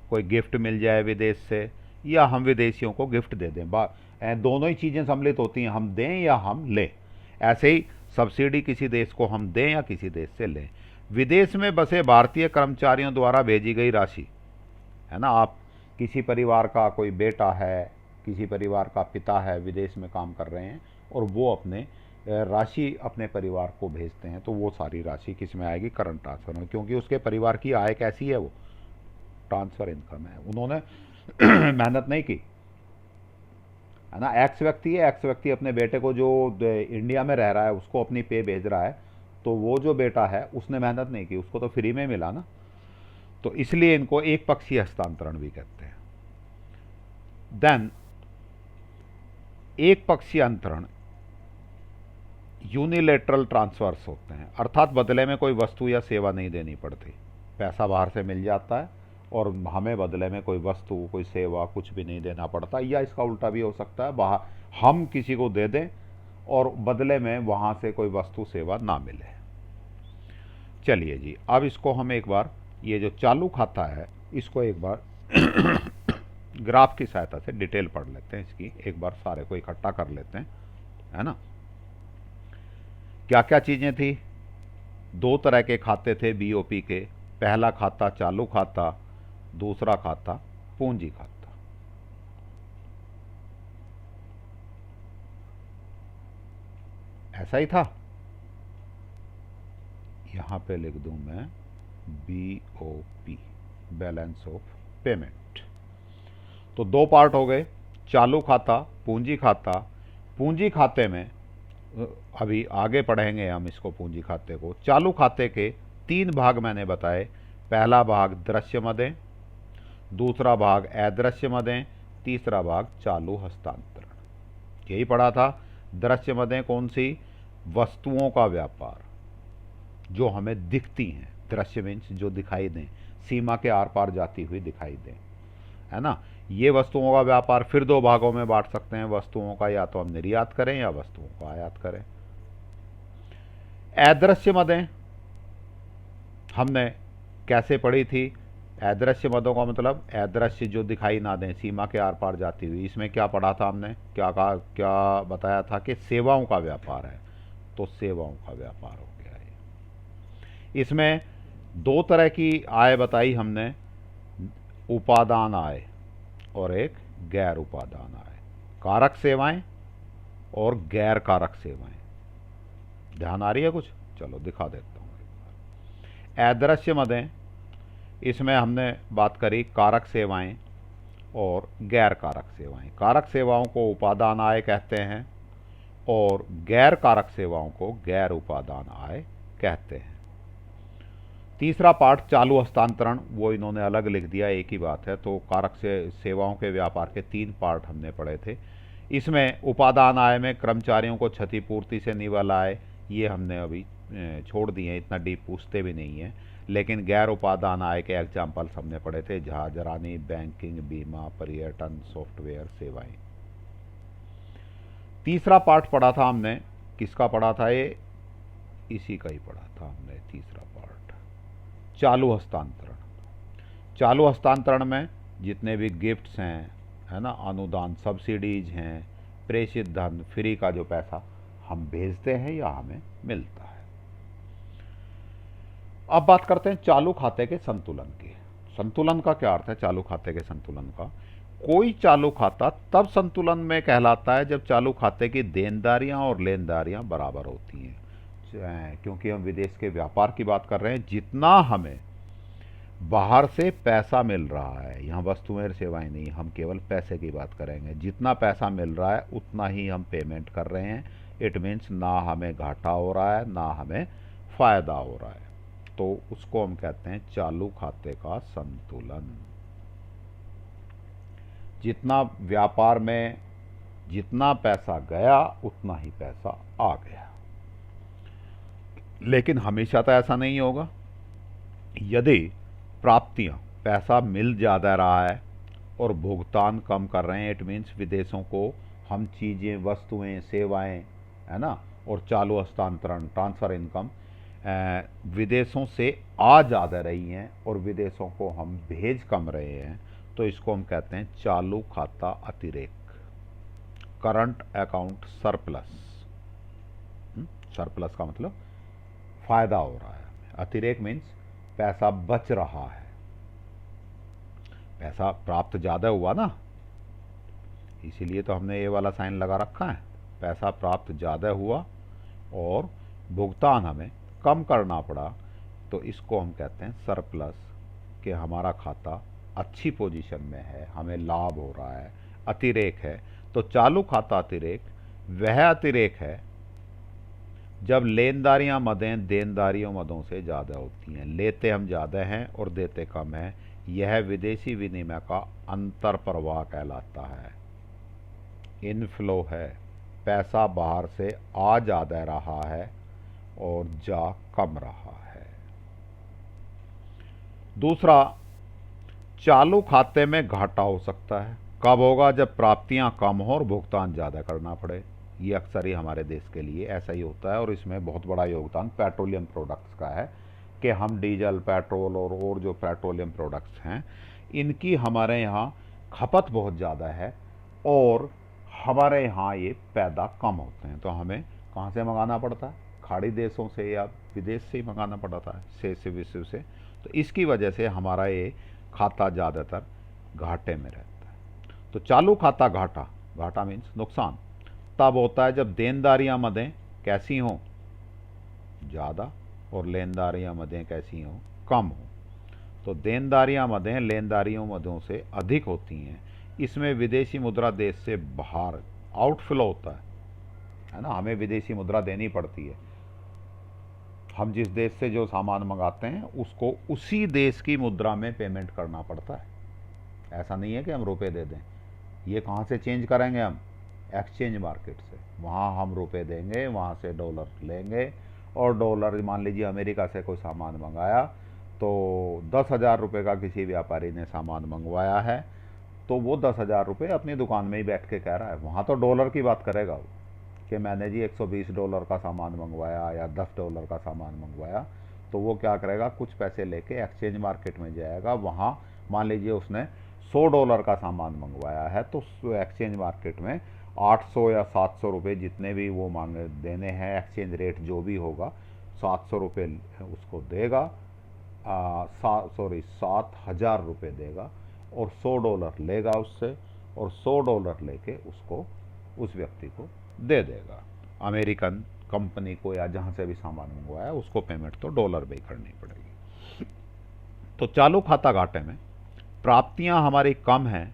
S1: कोई गिफ्ट मिल जाए विदेश से, या हम विदेशियों को गिफ्ट दे दें। दोनों ही चीज़ें सम्मिलित होती हैं, हम दें या हम लें। ऐसे ही सब्सिडी किसी देश को हम दें या किसी देश से लें। विदेश में बसे भारतीय कर्मचारियों द्वारा भेजी गई राशि, है ना। आप किसी परिवार का कोई बेटा है, किसी परिवार का पिता है, विदेश में काम कर रहे हैं, और वो अपने राशि अपने परिवार को भेजते हैं, तो वो सारी राशि किस में आएगी? करंट ट्रांसफर में, क्योंकि उसके परिवार की आय कैसी है? वो ट्रांसफ़र इनकम है। उन्होंने मेहनत नहीं की, है ना। एक्स व्यक्ति है, एक्स व्यक्ति अपने बेटे को, जो इंडिया में रह रहा है, उसको अपनी पे भेज रहा है, तो वो जो बेटा है उसने मेहनत नहीं की, उसको तो फ्री में मिला ना। तो इसलिए इनको एक पक्षीय हस्तांतरण भी कहते हैं। देन एक पक्षीय अंतरण, यूनिलेटरल ट्रांसफर्स होते हैं, अर्थात बदले में कोई वस्तु या सेवा नहीं देनी पड़ती। पैसा बाहर से मिल जाता है और हमें बदले में कोई वस्तु, कोई सेवा, कुछ भी नहीं देना पड़ता। या इसका उल्टा भी हो सकता है, बाहर हम किसी को दे दें और बदले में वहाँ से कोई वस्तु सेवा ना मिले। चलिए जी, अब इसको हम एक बार, ये जो चालू खाता है, इसको एक बार ग्राफ की सहायता से डिटेल पढ़ लेते हैं। इसकी एक बार सारे को इकट्ठा कर लेते हैं, है ना। क्या क्या चीज़ें थी? दो तरह के खाते थे बीओपी के, पहला खाता चालू खाता, दूसरा खाता पूंजी खाता। ऐसा ही था। यहां पे लिख दूं मैं BOP, बैलेंस ऑफ पेमेंट। तो दो पार्ट हो गए, चालू खाता, पूंजी खाता। पूंजी खाते में अभी आगे पढ़ेंगे हम इसको, पूंजी खाते को। चालू खाते के तीन भाग मैंने बताए। पहला भाग दृश्य मदें, दूसरा भाग अदृश्य मदें, तीसरा भाग चालू हस्तांतरण। यही पढ़ा था। दृश्य मदें कौन सी? वस्तुओं का व्यापार जो हमें दिखती हैं। दृश्य मीन्स जो दिखाई दें, सीमा के आर पार जाती हुई दिखाई दें, है ना। ये वस्तुओं का व्यापार फिर दो भागों में बांट सकते हैं। वस्तुओं का या तो हम निर्यात करें या वस्तुओं को आयात करें। अदृश्य मदें हमने कैसे पढ़ी थी? अदृश्य मदों का मतलब अदृश्य जो दिखाई ना दें, सीमा के आर पार जाती हुई। इसमें क्या पढ़ा था हमने? क्या कहा, क्या बताया था कि सेवाओं का व्यापार है। तो सेवाओं का व्यापार हो गया है। इसमें दो तरह की आय बताई हमने, उपादान आय और एक गैर उपादान आय। कारक सेवाएं और गैर कारक सेवाएं। ध्यान आ रही है कुछ? चलो दिखा देता हूं। अदृश्य मदें, इसमें हमने बात करी कारक सेवाएं और गैर कारक सेवाएं। कारक सेवाओं को उपादान आय कहते हैं और गैर कारक सेवाओं को गैर उपादान आय कहते हैं। तीसरा पार्ट चालू हस्तांतरण, वो इन्होंने अलग लिख दिया, एक ही बात है। तो कारक से सेवाओं के व्यापार के तीन पार्ट हमने पढ़े थे। इसमें उपादान आय में कर्मचारियों को क्षतिपूर्ति से निवल आय, ये हमने अभी छोड़ दिए हैं, इतना डीप पूछते भी नहीं है। लेकिन गैर उपादान आय के एग्जाम्पल्स हमने पढ़े थे, जहाजरानी, बैंकिंग, बीमा, पर्यटन, सॉफ्टवेयर सेवाएं। तीसरा पार्ट पढ़ा था हमने, किसका पढ़ा था ये? इसी का ही पढ़ा था हमने, तीसरा पार्ट चालू हस्तांतरण। चालू हस्तांतरण में जितने भी गिफ्ट्स हैं, है ना, अनुदान, सब्सिडीज हैं, प्रेषित धन, फ्री का जो पैसा हम भेजते हैं या हमें मिलता है। अब बात करते हैं चालू खाते के संतुलन की। संतुलन का क्या अर्थ है? चालू खाते के संतुलन का, कोई चालू खाता तब संतुलन में कहलाता है जब चालू खाते की देनदारियां और लेनदारियां बराबर होती हैं। क्योंकि हम विदेश के व्यापार की बात कर रहे हैं, जितना हमें बाहर से पैसा मिल रहा है, यहाँ वस्तुएं और सेवाएं नहीं, हम केवल पैसे की बात करेंगे, जितना पैसा मिल रहा है उतना ही हम पेमेंट कर रहे हैं। इट मीन्स ना हमें घाटा हो रहा है ना हमें फायदा हो रहा है। तो उसको हम कहते हैं चालू खाते का संतुलन। जितना व्यापार में जितना पैसा गया उतना ही पैसा आ गया। लेकिन हमेशा तो ऐसा नहीं होगा। यदि प्राप्तियां, पैसा मिल ज़्यादा रहा है और भुगतान कम कर रहे हैं, इट मीन्स विदेशों को हम चीज़ें, वस्तुएं, सेवाएं, है ना, और चालू हस्तांतरण, ट्रांसफ़र इनकम विदेशों से आ ज़्यादा रही हैं और विदेशों को हम भेज कम रहे हैं, तो इसको हम कहते हैं चालू खाता अतिरेक, करंट अकाउंट सरप्लस। सरप्लस का मतलब फायदा हो रहा है, अतिरेक मीन्स पैसा बच रहा है, पैसा प्राप्त ज़्यादा हुआ ना, इसीलिए तो हमने ये वाला साइन लगा रखा है। पैसा प्राप्त ज़्यादा हुआ और भुगतान हमें कम करना पड़ा, तो इसको हम कहते हैं सरप्लस, कि हमारा खाता अच्छी पोजीशन में है, हमें लाभ हो रहा है, अतिरेक है। तो चालू खाता अतिरेक वह अतिरेक है जब लेनदारियां मदें देनदारियों मदों से ज़्यादा होती हैं। लेते हम ज़्यादा हैं और देते कम हैं, यह विदेशी विनिमय का अंतर प्रवाह कहलाता है। इनफ्लो है, पैसा बाहर से आ ज़्यादा रहा है और जा कम रहा है। दूसरा, चालू खाते में घाटा हो सकता है। कब होगा? जब प्राप्तियां कम हो और भुगतान ज़्यादा करना पड़े। ये अक्सर ही हमारे देश के लिए ऐसा ही होता है और इसमें बहुत बड़ा योगदान पेट्रोलियम प्रोडक्ट्स का है कि हम डीजल, पेट्रोल और जो पेट्रोलियम प्रोडक्ट्स हैं, इनकी हमारे यहाँ खपत बहुत ज़्यादा है और हमारे यहाँ ये पैदा कम होते हैं। तो हमें कहाँ से मंगाना पड़ता है? खाड़ी देशों से या विदेश से ही मंगाना पड़ता है, से विश्व से। तो इसकी वजह से हमारा ये खाता ज़्यादातर घाटे में रहता है। तो चालू खाता घाटा, घाटा मीन्स नुकसान, तब होता है जब देनदारियां मदें कैसी हों, ज़्यादा, और लेनदारियां मदें कैसी हों, कम हों। तो देनदारियां मदें लेनदारियों मदों से अधिक होती हैं, इसमें विदेशी मुद्रा देश से बाहर आउटफ्लो होता है ना, हमें विदेशी मुद्रा देनी पड़ती है। हम जिस देश से जो सामान मंगाते हैं उसको उसी देश की मुद्रा में पेमेंट करना पड़ता है। ऐसा नहीं है कि हम रुपए दे दें। ये कहाँ से चेंज करेंगे हम? एक्सचेंज मार्केट से। वहाँ हम रुपए देंगे, वहाँ से डॉलर लेंगे, और डॉलर, मान लीजिए अमेरिका से कोई सामान मंगाया तो 10,000 रुपये का किसी व्यापारी ने सामान मंगवाया है, तो वो 10,000 रुपये अपनी दुकान में ही बैठ के कह रहा है, वहाँ तो डॉलर की बात करेगा वो कि मैंने जी $120 का सामान मंगवाया या $10 का सामान मंगवाया। तो वो क्या करेगा, कुछ पैसे लेके एक्सचेंज मार्केट में जाएगा, वहाँ मान लीजिए उसने $100 का सामान मंगवाया है, तो एक्सचेंज मार्केट में 800 या 700 रुपये जितने भी वो मांगे देने हैं, एक्सचेंज रेट जो भी होगा 700 रुपये उसको देगा, 7,000 रुपये देगा, और $100 लेगा उससे, और $100 लेके उसको उस व्यक्ति को दे देगा, अमेरिकन कंपनी को या जहाँ से भी सामान मंगवाया उसको पेमेंट तो डॉलर में ही करनी पड़ेगी। तो चालू खाता घाटे में प्राप्तियां हमारी कम हैं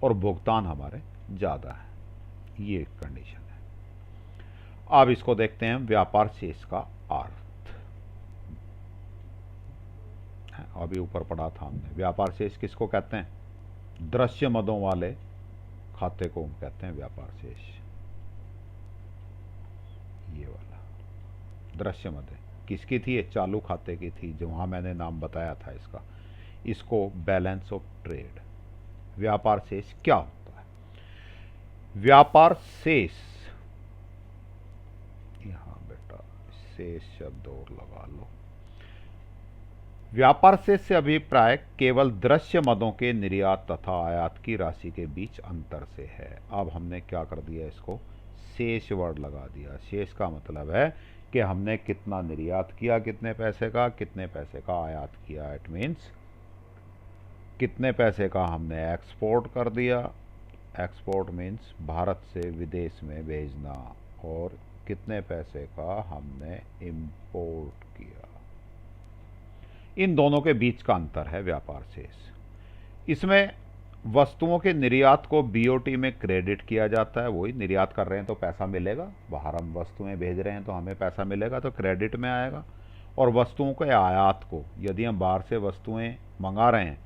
S1: और भुगतान हमारे ज़्यादा हैं, ये एक कंडीशन है। अब इसको देखते हैं व्यापार शेष का अर्थ। अभी ऊपर पढ़ा था हमने, व्यापार शेष किसको कहते हैं? दृश्य मदों वाले खाते को हम कहते हैं व्यापार शेष। ये वाला दृश्य मद किसकी थी? ये चालू खाते की थी, जो वहां मैंने नाम बताया था इसका। इसको बैलेंस ऑफ ट्रेड, व्यापार शेष क्या होता है? व्यापार शेष, यहां बेटा शेष शब्द और लगा लो। व्यापार शेष से अभिप्राय केवल दृश्य मदों के निर्यात तथा आयात की राशि के बीच अंतर से है। अब हमने क्या कर दिया, इसको शेष वर्ड लगा दिया। शेष का मतलब है कि हमने कितना निर्यात किया, कितने पैसे का, कितने पैसे का आयात किया। इट मीन्स कितने पैसे का हमने एक्सपोर्ट कर दिया, एक्सपोर्ट मीन्स भारत से विदेश में भेजना, और कितने पैसे का हमने इंपोर्ट किया। इन दोनों के बीच का अंतर है व्यापार शेष। इसमें वस्तुओं के निर्यात को बीओटी में क्रेडिट किया जाता है, वही निर्यात कर रहे हैं तो पैसा मिलेगा, बाहर हम वस्तुएं भेज रहे हैं तो हमें पैसा मिलेगा, तो क्रेडिट में आएगा। और वस्तुओं के आयात को, यदि हम बाहर से वस्तुएं मंगा रहे हैं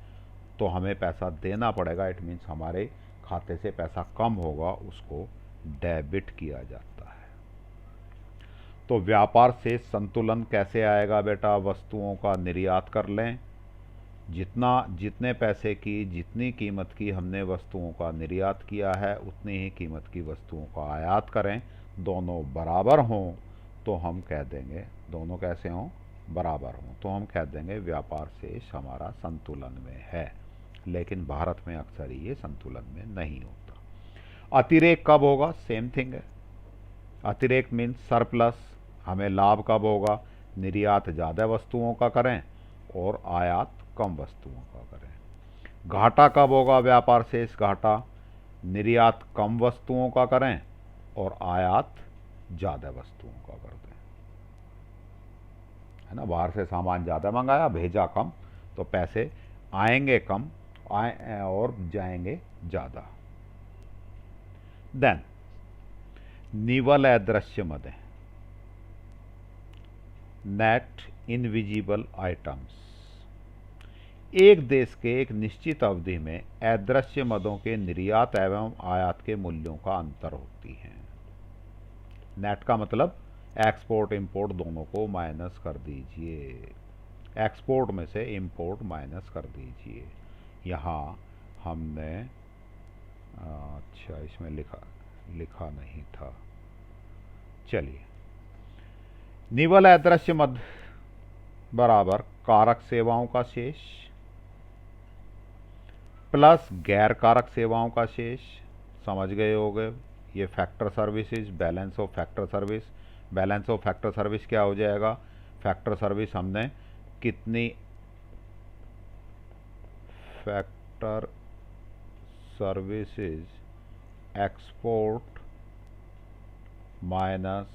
S1: तो हमें पैसा देना पड़ेगा। इट मीन्स हमारे खाते से पैसा कम होगा, उसको डेबिट किया जाता है। तो व्यापार से संतुलन कैसे आएगा बेटा? वस्तुओं का निर्यात कर लें, जितने पैसे की, जितनी कीमत की हमने वस्तुओं का निर्यात किया है उतनी ही कीमत की वस्तुओं का आयात करें, दोनों बराबर हों तो हम कह देंगे, दोनों कैसे हों? बराबर हों, तो हम कह देंगे व्यापार शेष हमारा संतुलन में है। लेकिन भारत में अक्सर ये संतुलन में नहीं होता। अतिरेक कब होगा? सेम थिंग है। अतिरेक मीन्स सरप्लस। हमें लाभ कब होगा? निर्यात ज़्यादा वस्तुओं का करें और आयात कम वस्तुओं का करें। घाटा कब होगा? व्यापार शेष घाटा, निर्यात कम वस्तुओं का करें और आयात ज़्यादा वस्तुओं का कर दें, है ना। बाहर से सामान ज़्यादा मंगाया, भेजा कम, तो पैसे आएंगे कम और जाएंगे ज़्यादा। देन निवल अदृश्य मदें, नेट इनविजिबल आइटम्स। एक देश के एक निश्चित अवधि में अदृश्य मदों के निर्यात एवं आयात के मूल्यों का अंतर होती है। नेट का मतलब एक्सपोर्ट इंपोर्ट दोनों को माइनस कर दीजिए, एक्सपोर्ट में से इंपोर्ट माइनस कर दीजिए। यहाँ हमने अच्छा इसमें लिखा नहीं था, चलिए। निवल अदृश्य मद बराबर कारक सेवाओं का शेष प्लस गैर कारक सेवाओं का शेष। समझ गए होगे, ये factor services, balance of factor service. Balance of factor service क्या हो जाएगा? फैक्टर सर्विस हमने कितनी factor services export minus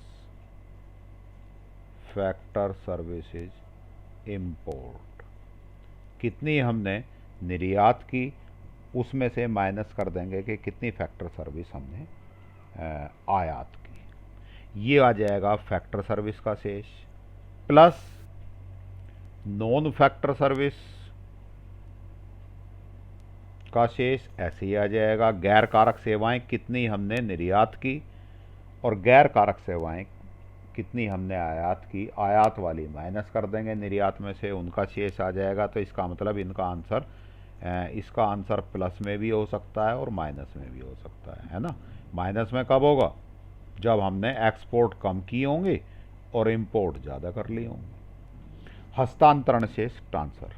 S1: factor services import. कितनी हमने निर्यात की उसमें से माइनस कर देंगे कि कितनी फैक्टर सर्विस हमने आयात की। ये आ जाएगा फैक्टर सर्विस का शेष प्लस नॉन फैक्टर सर्विस का शेष ऐसे ही आ जाएगा। गैर कारक सेवाएं कितनी हमने निर्यात की और गैर कारक सेवाएं कितनी हमने आयात की, आयात वाली माइनस कर देंगे निर्यात में से, उनका शेष आ जाएगा। तो इसका मतलब इसका आंसर प्लस में भी हो सकता है और माइनस में भी हो सकता है ना। माइनस में कब होगा? जब हमने एक्सपोर्ट कम किए होंगे और इंपोर्ट ज़्यादा कर लिए होंगे। हस्तांतरण शेष ट्रांसफर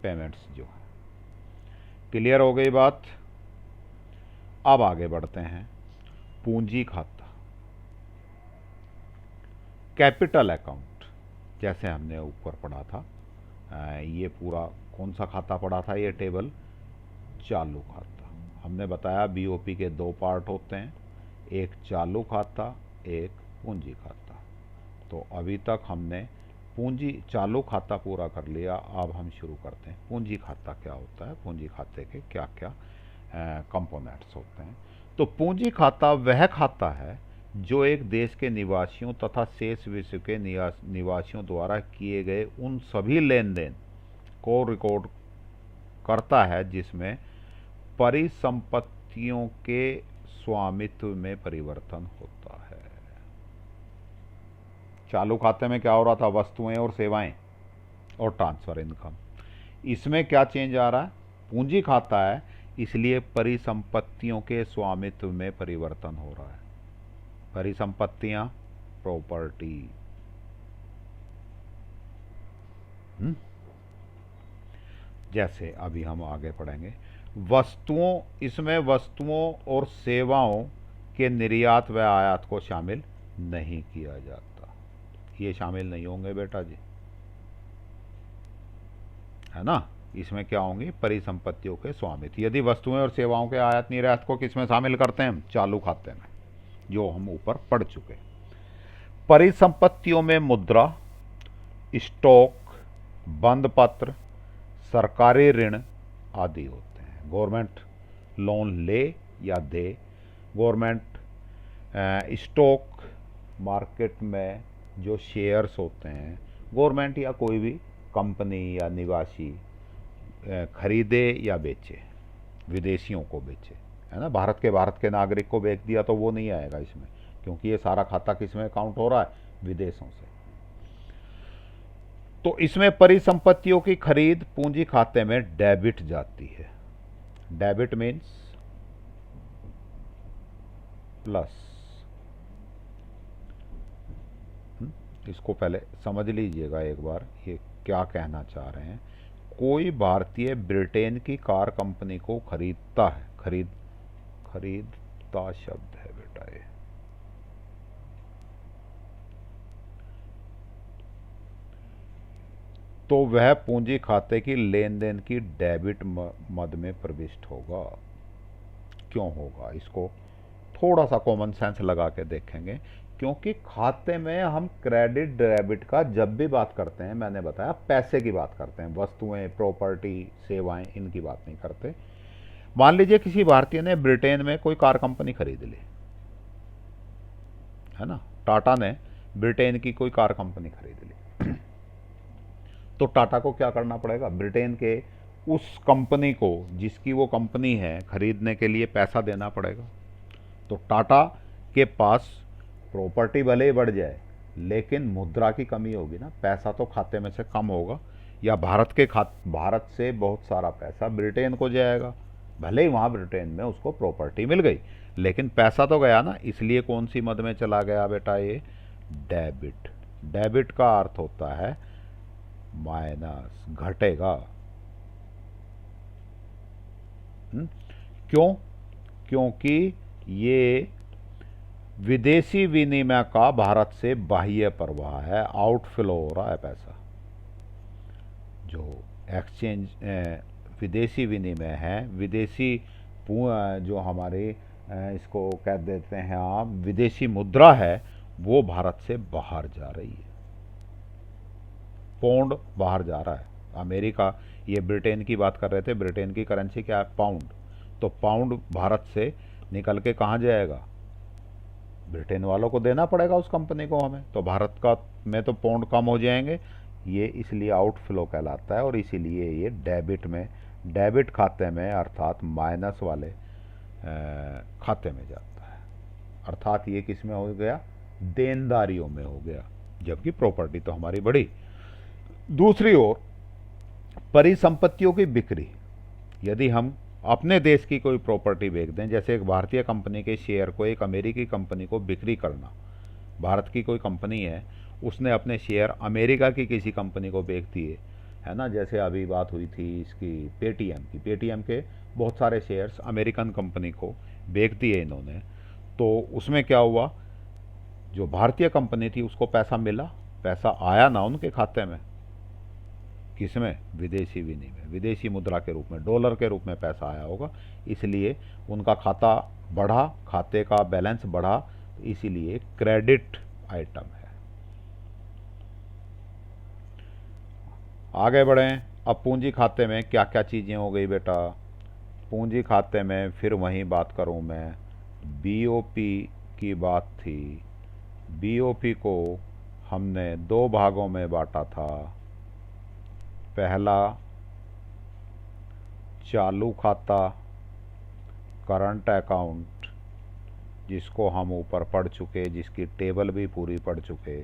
S1: पेमेंट्स जो है। क्लियर हो गई बात? अब आगे बढ़ते हैं। पूंजी खाता, कैपिटल अकाउंट, जैसे हमने ऊपर पढ़ा था। ये पूरा कौन सा खाता पढ़ा था? ये टेबल चालू खाता। हमने बताया बीओपी के दो पार्ट होते हैं, एक चालू खाता, एक पूंजी खाता। तो अभी तक हमने पूंजी चालू खाता पूरा कर लिया। अब हम शुरू करते हैं पूंजी खाता क्या होता है, पूंजी खाते के क्या क्या कंपोनेंट्स होते हैं। तो पूंजी खाता वह खाता है जो एक देश के निवासियों तथा शेष विश्व के निवासियों द्वारा किए गए उन सभी लेन देन को रिकॉर्ड करता है जिसमें परिसंपत्तियों के स्वामित्व में परिवर्तन होता है। चालू खाते में क्या हो रहा था? वस्तुएं और सेवाएं और ट्रांसफर इनकम। इसमें क्या चेंज आ रहा है? पूंजी खाता है इसलिए परिसंपत्तियों के स्वामित्व में परिवर्तन हो रहा है। परिसंपत्तियां प्रॉपर्टी। जैसे अभी हम आगे पढ़ेंगे वस्तुओं, इसमें वस्तुओं और सेवाओं के निर्यात व आयात को शामिल नहीं किया जाता। ये शामिल नहीं होंगे बेटा जी, है ना। इसमें क्या होंगी? परिसंपत्तियों के स्वामित्व। यदि वस्तुएं और सेवाओं के आयात निर्यात को किसमें शामिल करते हैं? चालू खाते में, जो हम ऊपर पढ़ चुके। परिसंपत्तियों में मुद्रा, स्टॉक, बंद पत्र, सरकारी ऋण आदि होते हैं। गवर्नमेंट लोन ले या दे, गवर्नमेंट स्टॉक मार्केट में जो शेयर्स होते हैं, गवर्नमेंट या कोई भी कंपनी या निवासी खरीदे या बेचे, विदेशियों को बेचे, है ना। भारत के नागरिक को बेच दिया तो वो नहीं आएगा इसमें, क्योंकि ये सारा खाता किसमें काउंट हो रहा है? विदेशों से। तो इसमें परिसंपत्तियों की खरीद पूंजी खाते में डेबिट जाती है। Debit means plus. इसको पहले समझ लीजिएगा एक बार, ये क्या कहना चाह रहे हैं। कोई भारतीय ब्रिटेन की कार कंपनी को खरीदता है, खरीदता शब्द है बेटा ये, तो वह पूंजी खाते की लेन देन की डेबिट मद में प्रविष्ट होगा। क्यों होगा? इसको थोड़ा सा कॉमन सेंस लगा के देखेंगे। क्योंकि खाते में हम क्रेडिट डेबिट का जब भी बात करते हैं, मैंने बताया पैसे की बात करते हैं, वस्तुएं, प्रॉपर्टी, सेवाएं, इनकी बात नहीं करते। मान लीजिए किसी भारतीय ने ब्रिटेन में कोई कार कंपनी खरीद ली, है ना। टाटा ने ब्रिटेन की कोई कार कंपनी खरीद ली तो टाटा को क्या करना पड़ेगा? ब्रिटेन के उस कंपनी को, जिसकी वो कंपनी है, खरीदने के लिए पैसा देना पड़ेगा। तो टाटा के पास प्रॉपर्टी भले ही बढ़ जाए, लेकिन मुद्रा की कमी होगी ना, पैसा तो खाते में से कम होगा। या भारत से बहुत सारा पैसा ब्रिटेन को जाएगा, भले ही वहाँ ब्रिटेन में उसको प्रॉपर्टी मिल गई, लेकिन पैसा तो गया ना। इसलिए कौन सी मद में चला गया बेटा? ये डेबिट। डेबिट का अर्थ होता है माइनस, घटेगा। क्यों? क्योंकि ये विदेशी विनिमय का भारत से बाह्य प्रवाह है, आउटफ्लो हो रहा है पैसा। जो एक्सचेंज विदेशी विनिमय है, विदेशी जो हमारे इसको कह देते हैं आप विदेशी मुद्रा है, वो भारत से बाहर जा रही है। पौंड बाहर जा रहा है। अमेरिका, ये ब्रिटेन की बात कर रहे थे, ब्रिटेन की करेंसी क्या है? पाउंड। तो पाउंड भारत से निकल के कहाँ जाएगा? ब्रिटेन वालों को देना पड़ेगा उस कंपनी को हमें, तो भारत का में तो पौंड कम हो जाएंगे। ये इसलिए आउटफ्लो कहलाता है, और इसीलिए ये डेबिट खाते में अर्थात माइनस वाले खाते में जाता है। अर्थात ये किस में हो गया? देनदारियों में हो गया, जबकि प्रॉपर्टी तो हमारी बढ़ी। दूसरी ओर परिसंपत्तियों की बिक्री, यदि हम अपने देश की कोई प्रॉपर्टी बेच दें, जैसे एक भारतीय कंपनी के शेयर को एक अमेरिकी कंपनी को बिक्री करना, भारत की कोई कंपनी है, उसने अपने शेयर अमेरिका की किसी कंपनी को बेच दिए, है ना। जैसे अभी बात हुई थी इसकी पेटीएम के बहुत सारे शेयर्स अमेरिकन कंपनी को बेच दिए इन्होंने। तो उसमें क्या हुआ? जो भारतीय कंपनी थी उसको पैसा मिला, पैसा आया ना उनके खाते में, किसमें? विदेशी विनिमय, विदेशी मुद्रा के रूप में, डॉलर के रूप में पैसा आया होगा, इसलिए उनका खाता बढ़ा, खाते का बैलेंस बढ़ा, इसीलिए क्रेडिट आइटम है। आगे बढ़ें। अब पूंजी खाते में क्या क्या चीज़ें हो गई बेटा? पूंजी खाते में फिर वहीं बात करूं मैं, बीओपी की बात थी। बीओपी को हमने दो भागों में बांटा था। पहला चालू खाता, करंट अकाउंट, जिसको हम ऊपर पढ़ चुके, जिसकी टेबल भी पूरी पढ़ चुके।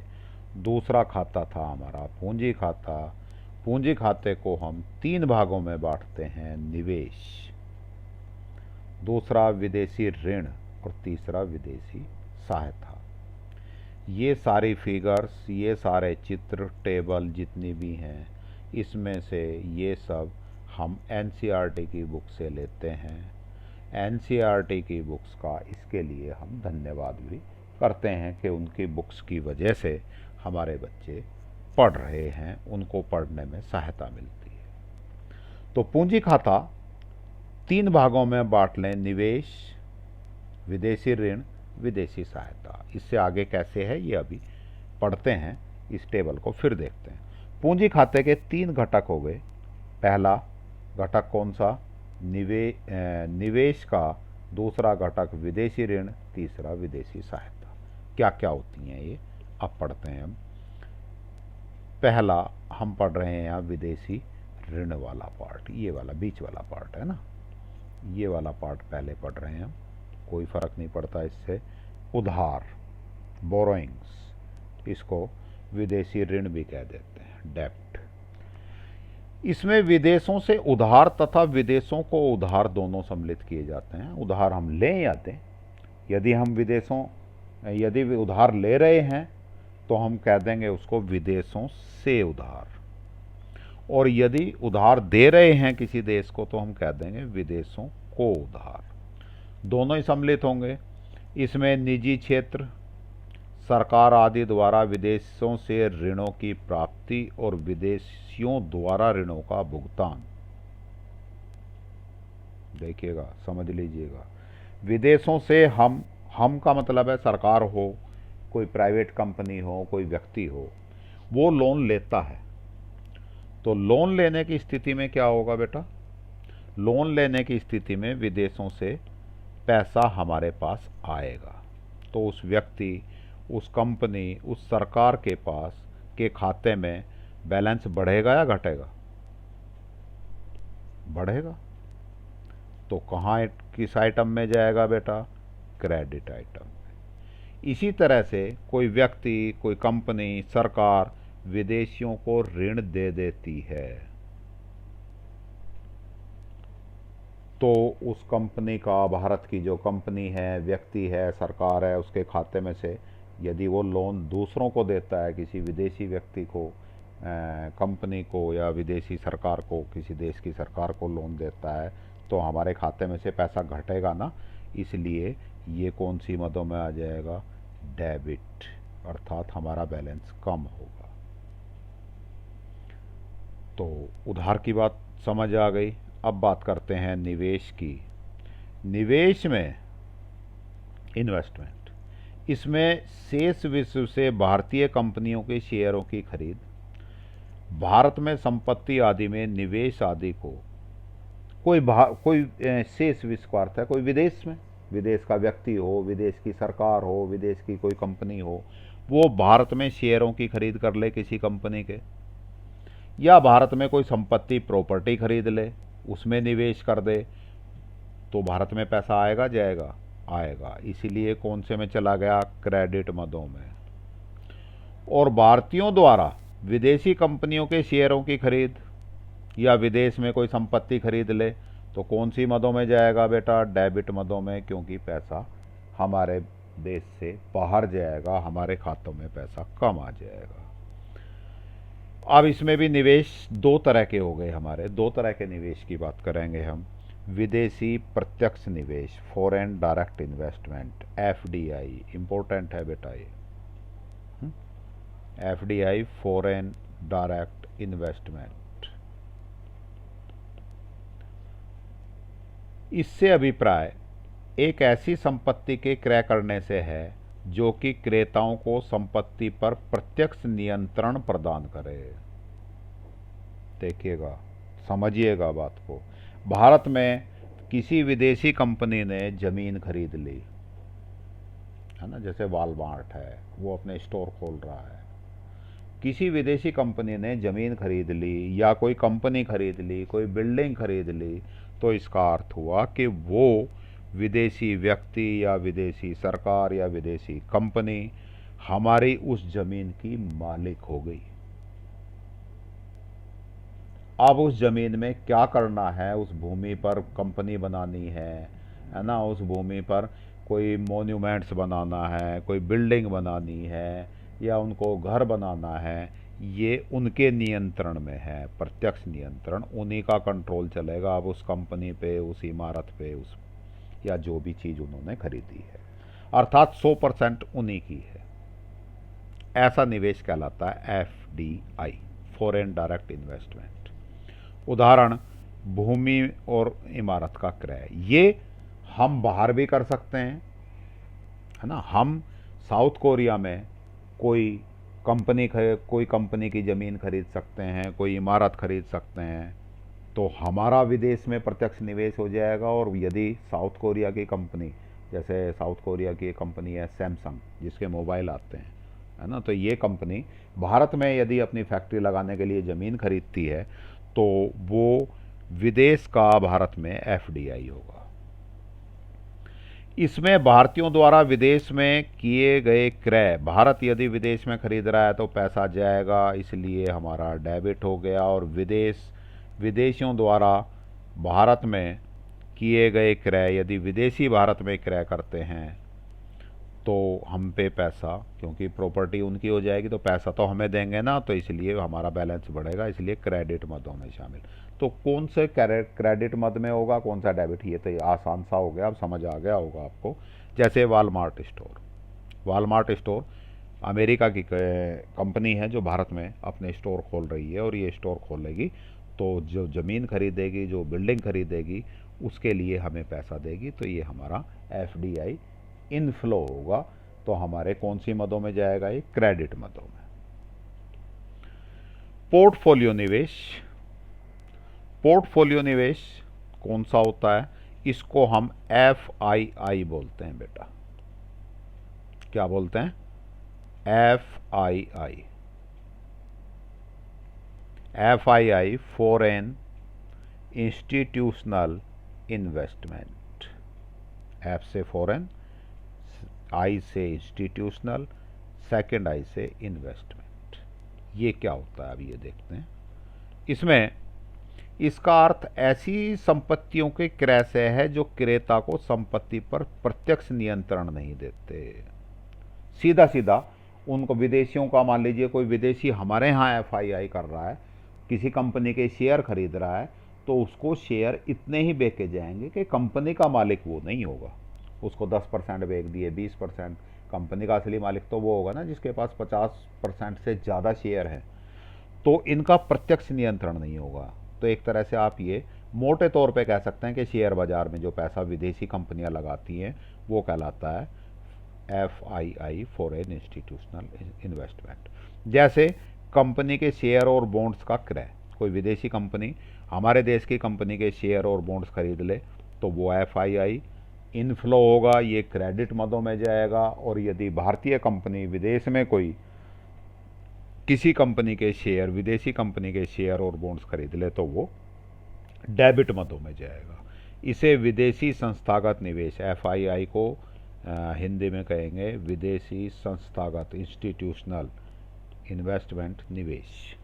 S1: दूसरा खाता था हमारा पूंजी खाता। पूंजी खाते को हम तीन भागों में बांटते हैं, निवेश, दूसरा विदेशी ऋण, और तीसरा विदेशी सहायता। ये सारी फिगर्स, ये सारे चित्र, टेबल जितनी भी हैं, इसमें से ये सब हम एनसीईआरटी की बुक से लेते हैं। एनसीईआरटी की बुक्स का इसके लिए हम धन्यवाद भी करते हैं कि उनकी बुक्स की वजह से हमारे बच्चे पढ़ रहे हैं, उनको पढ़ने में सहायता मिलती है। तो पूंजी खाता तीन भागों में बांट लें, निवेश, विदेशी ऋण, विदेशी सहायता। इससे आगे कैसे है ये अभी पढ़ते हैं, इस टेबल को फिर देखते हैं। पूंजी खाते के तीन घटक हो गए। पहला घटक कौन सा? निवेश का, दूसरा घटक विदेशी ऋण, तीसरा विदेशी सहायता। क्या क्या होती हैं ये अब पढ़ते हैं हम। पहला हम पढ़ रहे हैं यहाँ विदेशी ऋण वाला पार्ट, ये वाला बीच वाला पार्ट है ना, ये वाला पार्ट पहले पढ़ रहे हैं हम, कोई फ़र्क नहीं पड़ता इससे। उधार, बोरोइंग्स, इसको विदेशी ऋण भी कह देते हैं, डेप्ट। इसमें विदेशों से उधार तथा विदेशों को उधार दोनों सम्मिलित किए जाते हैं। उधार हम लें या दें। यदि उधार ले रहे हैं तो हम कह देंगे उसको विदेशों से उधार, और यदि उधार दे रहे हैं किसी देश को तो हम कह देंगे विदेशों को उधार। दोनों ही सम्मिलित होंगे। इसमें निजी क्षेत्र, सरकार आदि द्वारा विदेशों से ऋणों की प्राप्ति और विदेशियों द्वारा ऋणों का भुगतान। देखिएगा, समझ लीजिएगा। विदेशों से हम का मतलब है सरकार हो, कोई प्राइवेट कंपनी हो, कोई व्यक्ति हो, वो लोन लेता है। तो लोन लेने की स्थिति में क्या होगा बेटा? लोन लेने की स्थिति में विदेशों से पैसा हमारे पास आएगा, तो उस व्यक्ति, उस कंपनी, उस सरकार के पास के खाते में बैलेंस बढ़ेगा या घटेगा? बढ़ेगा। तो कहाँ, किस आइटम में जाएगा बेटा? क्रेडिट आइटम में। इसी तरह से कोई व्यक्ति, कोई कंपनी, सरकार विदेशियों को ऋण दे देती है, तो उस कंपनी का, भारत की जो कंपनी है, व्यक्ति है, सरकार है, उसके खाते में से यदि वो लोन दूसरों को देता है, किसी विदेशी व्यक्ति को, कंपनी को, या विदेशी सरकार को, किसी देश की सरकार को लोन देता है, तो हमारे खाते में से पैसा घटेगा ना। इसलिए ये कौन सी मदों में आ जाएगा? डेबिट, अर्थात हमारा बैलेंस कम होगा। तो उधार की बात समझ आ गई। अब बात करते हैं निवेश की। निवेश में इन्वेस्टमेंट, इसमें शेष विश्व से भारतीय कंपनियों के शेयरों की खरीद, भारत में संपत्ति आदि में निवेश आदि को कोई शेष विश्व का अर्थ है कोई विदेश में, विदेश का व्यक्ति हो, विदेश की सरकार हो, विदेश की कोई कंपनी हो, वो भारत में शेयरों की खरीद कर ले किसी कंपनी के, या भारत में कोई संपत्ति प्रॉपर्टी खरीद ले, उसमें निवेश कर दे, तो भारत में पैसा आएगा जाएगा? आएगा। इसीलिए कौन से में चला गया? क्रेडिट मदों में। और भारतीयों द्वारा विदेशी कंपनियों के शेयरों की खरीद या विदेश में कोई संपत्ति खरीद ले तो कौन सी मदों में जाएगा बेटा? डेबिट मदों में, क्योंकि पैसा हमारे देश से बाहर जाएगा, हमारे खातों में पैसा कम आ जाएगा। अब इसमें भी निवेश दो तरह के हो गए हमारे, दो तरह के निवेश की बात करेंगे हम। विदेशी प्रत्यक्ष निवेश, foreign direct investment, FDI, important है बेटा ये। FDI, foreign direct investment. इससे अभिप्राय एक ऐसी संपत्ति के क्रय करने से है जो कि क्रेताओं को संपत्ति पर प्रत्यक्ष नियंत्रण प्रदान करे। देखिएगा, समझिएगा बात को। भारत में किसी विदेशी कंपनी ने जमीन खरीद ली है ना, जैसे वॉलमार्ट है, वो अपने स्टोर खोल रहा है। किसी विदेशी कंपनी ने जमीन खरीद ली या कोई कंपनी खरीद ली, कोई बिल्डिंग खरीद ली, तो इसका अर्थ हुआ कि वो विदेशी व्यक्ति या विदेशी सरकार या विदेशी कंपनी हमारी उस जमीन की मालिक हो गई। अब उस जमीन में क्या करना है? उस भूमि पर कंपनी बनानी है ना, उस भूमि पर कोई मॉन्यूमेंट्स बनाना है, कोई बिल्डिंग बनानी है, या उनको घर बनाना है, ये उनके नियंत्रण में है, प्रत्यक्ष नियंत्रण, उन्हीं का कंट्रोल चलेगा अब उस कंपनी पे, उस इमारत पे, उस या जो भी चीज़ उन्होंने खरीदी है, अर्थात 100% उन्हीं की है। ऐसा निवेश कहलाता है एफडीआई, फॉरेन डायरेक्ट इन्वेस्टमेंट। उदाहरण, भूमि और इमारत का क्रय, ये हम बाहर भी कर सकते हैं है ना। हम साउथ कोरिया में कोई कंपनी की ज़मीन खरीद सकते हैं, कोई इमारत खरीद सकते हैं, तो हमारा विदेश में प्रत्यक्ष निवेश हो जाएगा। और यदि साउथ कोरिया की कंपनी, जैसे साउथ कोरिया की एक कंपनी है सैमसंग, जिसके मोबाइल आते हैं है ना, तो ये कंपनी भारत में यदि अपनी फैक्ट्री लगाने के लिए ज़मीन खरीदती है तो वो विदेश का भारत में एफडीआई होगा। इसमें भारतीयों द्वारा विदेश में किए गए क्रय, भारत यदि विदेश में खरीद रहा है तो पैसा जाएगा, इसलिए हमारा डेबिट हो गया। और विदेशियों द्वारा भारत में किए गए क्रय, यदि विदेशी भारत में क्रय करते हैं तो हम पे पैसा, क्योंकि प्रॉपर्टी उनकी हो जाएगी तो पैसा तो हमें देंगे ना, तो इसलिए हमारा बैलेंस बढ़ेगा, इसलिए क्रेडिट मदों में शामिल। तो कौन से क्रेडिट मद में होगा, कौन सा डेबिट, ये तो आसान सा हो गया, अब समझ आ गया होगा आपको। जैसे वॉलमार्ट स्टोर अमेरिका की कंपनी है जो भारत में अपने स्टोर खोल रही है, और ये स्टोर खोलेगी तो जो ज़मीन खरीदेगी, जो बिल्डिंग खरीदेगी, उसके लिए हमें पैसा देगी, तो ये हमारा एफडीआई इनफ्लो होगा। तो हमारे कौन सी मदों में जाएगा? ये क्रेडिट मदों में। पोर्टफोलियो निवेश कौन सा होता है? इसको हम एफआईआई बोलते हैं बेटा। क्या बोलते हैं? FII, foreign institutional investment. F से फॉरेन, आई से इंस्टीट्यूशनल, सेकंड आई से इन्वेस्टमेंट। ये क्या होता है अब ये देखते हैं। इसमें इसका अर्थ ऐसी संपत्तियों के क्रय से है जो क्रेता को संपत्ति पर प्रत्यक्ष नियंत्रण नहीं देते। सीधा सीधा उनको, विदेशियों का, मान लीजिए कोई विदेशी हमारे यहाँ एफआईआई कर रहा है, किसी कंपनी के शेयर खरीद रहा है, तो उसको शेयर इतने ही बेचे जाएंगे कि कंपनी का मालिक वो नहीं होगा। उसको 10% बेच दिए, 20%, कंपनी का असली मालिक तो वो होगा ना जिसके पास 50% से ज़्यादा शेयर है। तो इनका प्रत्यक्ष नियंत्रण नहीं होगा। तो एक तरह से आप ये मोटे तौर पे कह सकते हैं कि शेयर बाजार में जो पैसा विदेशी कंपनियां लगाती हैं वो कहलाता है FII, फॉरेन इंस्टीट्यूशनल इन्वेस्टमेंट। जैसे कंपनी के शेयर और बॉन्ड्स का क्रय, कोई विदेशी कंपनी हमारे देश की कंपनी के शेयर और बॉन्ड्स खरीद ले तो वो FII इनफ्लो होगा, ये क्रेडिट मदों में जाएगा। और यदि भारतीय कंपनी विदेश में कोई किसी कंपनी के शेयर, विदेशी कंपनी के शेयर और बॉन्ड्स खरीद ले तो वो डेबिट मदों में जाएगा। इसे विदेशी संस्थागत निवेश, FII को हिंदी में कहेंगे विदेशी संस्थागत, इंस्टीट्यूशनल इन्वेस्टमेंट निवेश।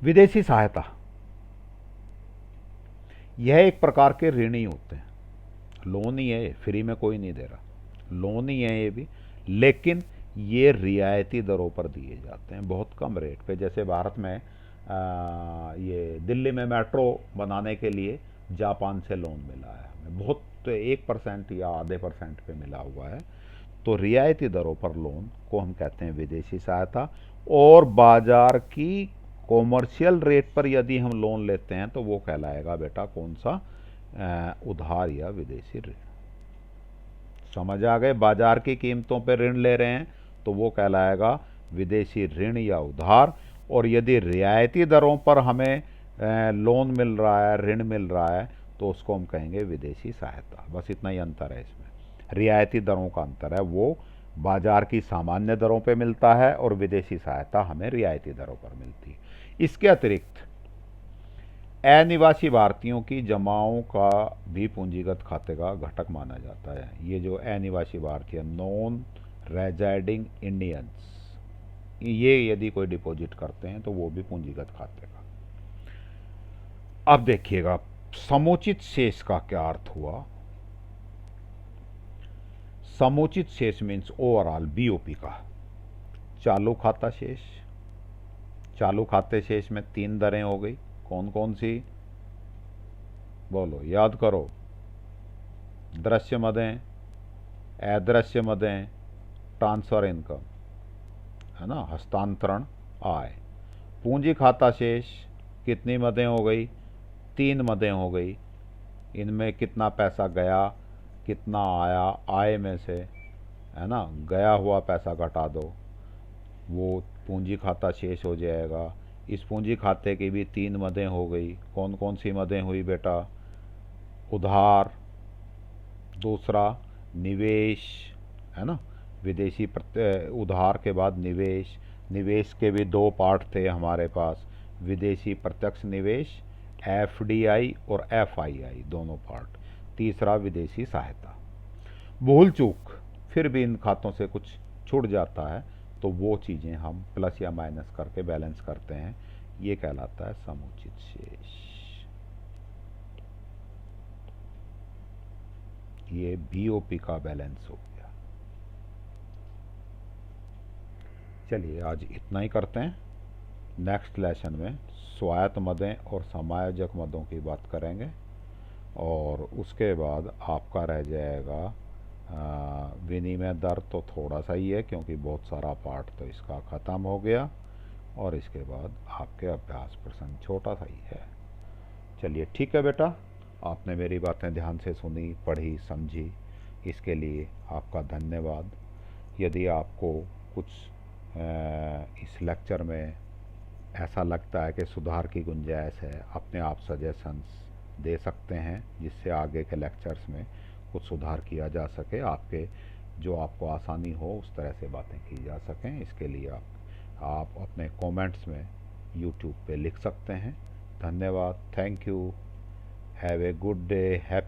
S1: विदेशी सहायता, यह एक प्रकार के ऋण ही होते हैं, लोन ही है, फ्री में कोई नहीं दे रहा, लोन ही है ये भी, लेकिन ये रियायती दरों पर दिए जाते हैं, बहुत कम रेट पे। जैसे भारत में ये दिल्ली में मेट्रो बनाने के लिए जापान से लोन मिला है हमें, बहुत 1% या आधे % पे मिला हुआ है। तो रियायती दरों पर लोन को हम कहते हैं विदेशी सहायता। और बाजार की कॉमर्शियल रेट पर यदि हम लोन लेते हैं तो वो कहलाएगा बेटा कौन सा, उधार या विदेशी ऋण। समझ आ गए, बाजार की कीमतों पर ऋण ले रहे हैं तो वो कहलाएगा विदेशी ऋण या उधार। और यदि रियायती दरों पर हमें लोन मिल रहा है, ऋण मिल रहा है, तो उसको हम कहेंगे विदेशी सहायता। बस इतना ही अंतर है इसमें, रियायती दरों का अंतर है, वो बाजार की सामान्य दरों पे मिलता है और विदेशी सहायता हमें रियायती दरों पर मिलती है। इसके अतिरिक्त अनिवासी भारतीयों की जमाओं का भी पूंजीगत खाते का घटक माना जाता है। ये जो अनिवासी भारतीय, नॉन रेजिडिंग इंडियंस, ये यदि कोई डिपॉजिट करते हैं तो वो भी पूंजीगत खाते का। अब देखिएगा समुचित शेष का क्या अर्थ हुआ। समुचित शेष मीन्स ओवरऑल, BOP का चालू खाता शेष। चालू खाते शेष में 3 दरें हो गई, कौन कौन सी बोलो, याद करो। दृश्य मदें, अदृश्य मदें, ट्रांसफर इनकम, है ना, हस्तांतरण आय। पूंजी खाता शेष कितनी मदें हो गई, 3 मदें हो गई। इनमें कितना पैसा गया, कितना आया, आय में से, है ना, गया हुआ पैसा घटा दो, वो पूंजी खाता शेष हो जाएगा। इस पूंजी खाते की भी 3 मदें हो गई, कौन कौन सी मदें हुई बेटा, उधार, दूसरा निवेश, है ना, विदेशी उधार के बाद निवेश। निवेश के भी 2 पार्ट थे हमारे पास, विदेशी प्रत्यक्ष निवेश FDI और FII दोनों पार्ट। तीसरा विदेशी सहायता। भूल चूक फिर भी इन खातों से कुछ छूट जाता है तो वो चीज़ें हम प्लस या माइनस करके बैलेंस करते हैं, ये कहलाता है समुचित शेष। ये BOP का बैलेंस हो गया। चलिए आज इतना ही करते हैं, नेक्स्ट लेसन में स्वायत्त मदें और समायोजक मदों की बात करेंगे और उसके बाद आपका रह जाएगा विनिमय दर। तो थोड़ा सा ही है क्योंकि बहुत सारा पार्ट तो इसका ख़त्म हो गया और इसके बाद आपके अभ्यास प्रश्न छोटा सा ही है। चलिए ठीक है बेटा, आपने मेरी बातें ध्यान से सुनी, पढ़ी, समझी, इसके लिए आपका धन्यवाद। यदि आपको कुछ इस लेक्चर में ऐसा लगता है कि सुधार की गुंजाइश है, अपने आप सजेशंस दे सकते हैं जिससे आगे के लेक्चर्स में कुछ सुधार किया जा सके, आपके जो आपको आसानी हो उस तरह से बातें की जा सकें। इसके लिए आप अपने कमेंट्स में YouTube पे लिख सकते हैं। धन्यवाद, thank you, have a good day, happy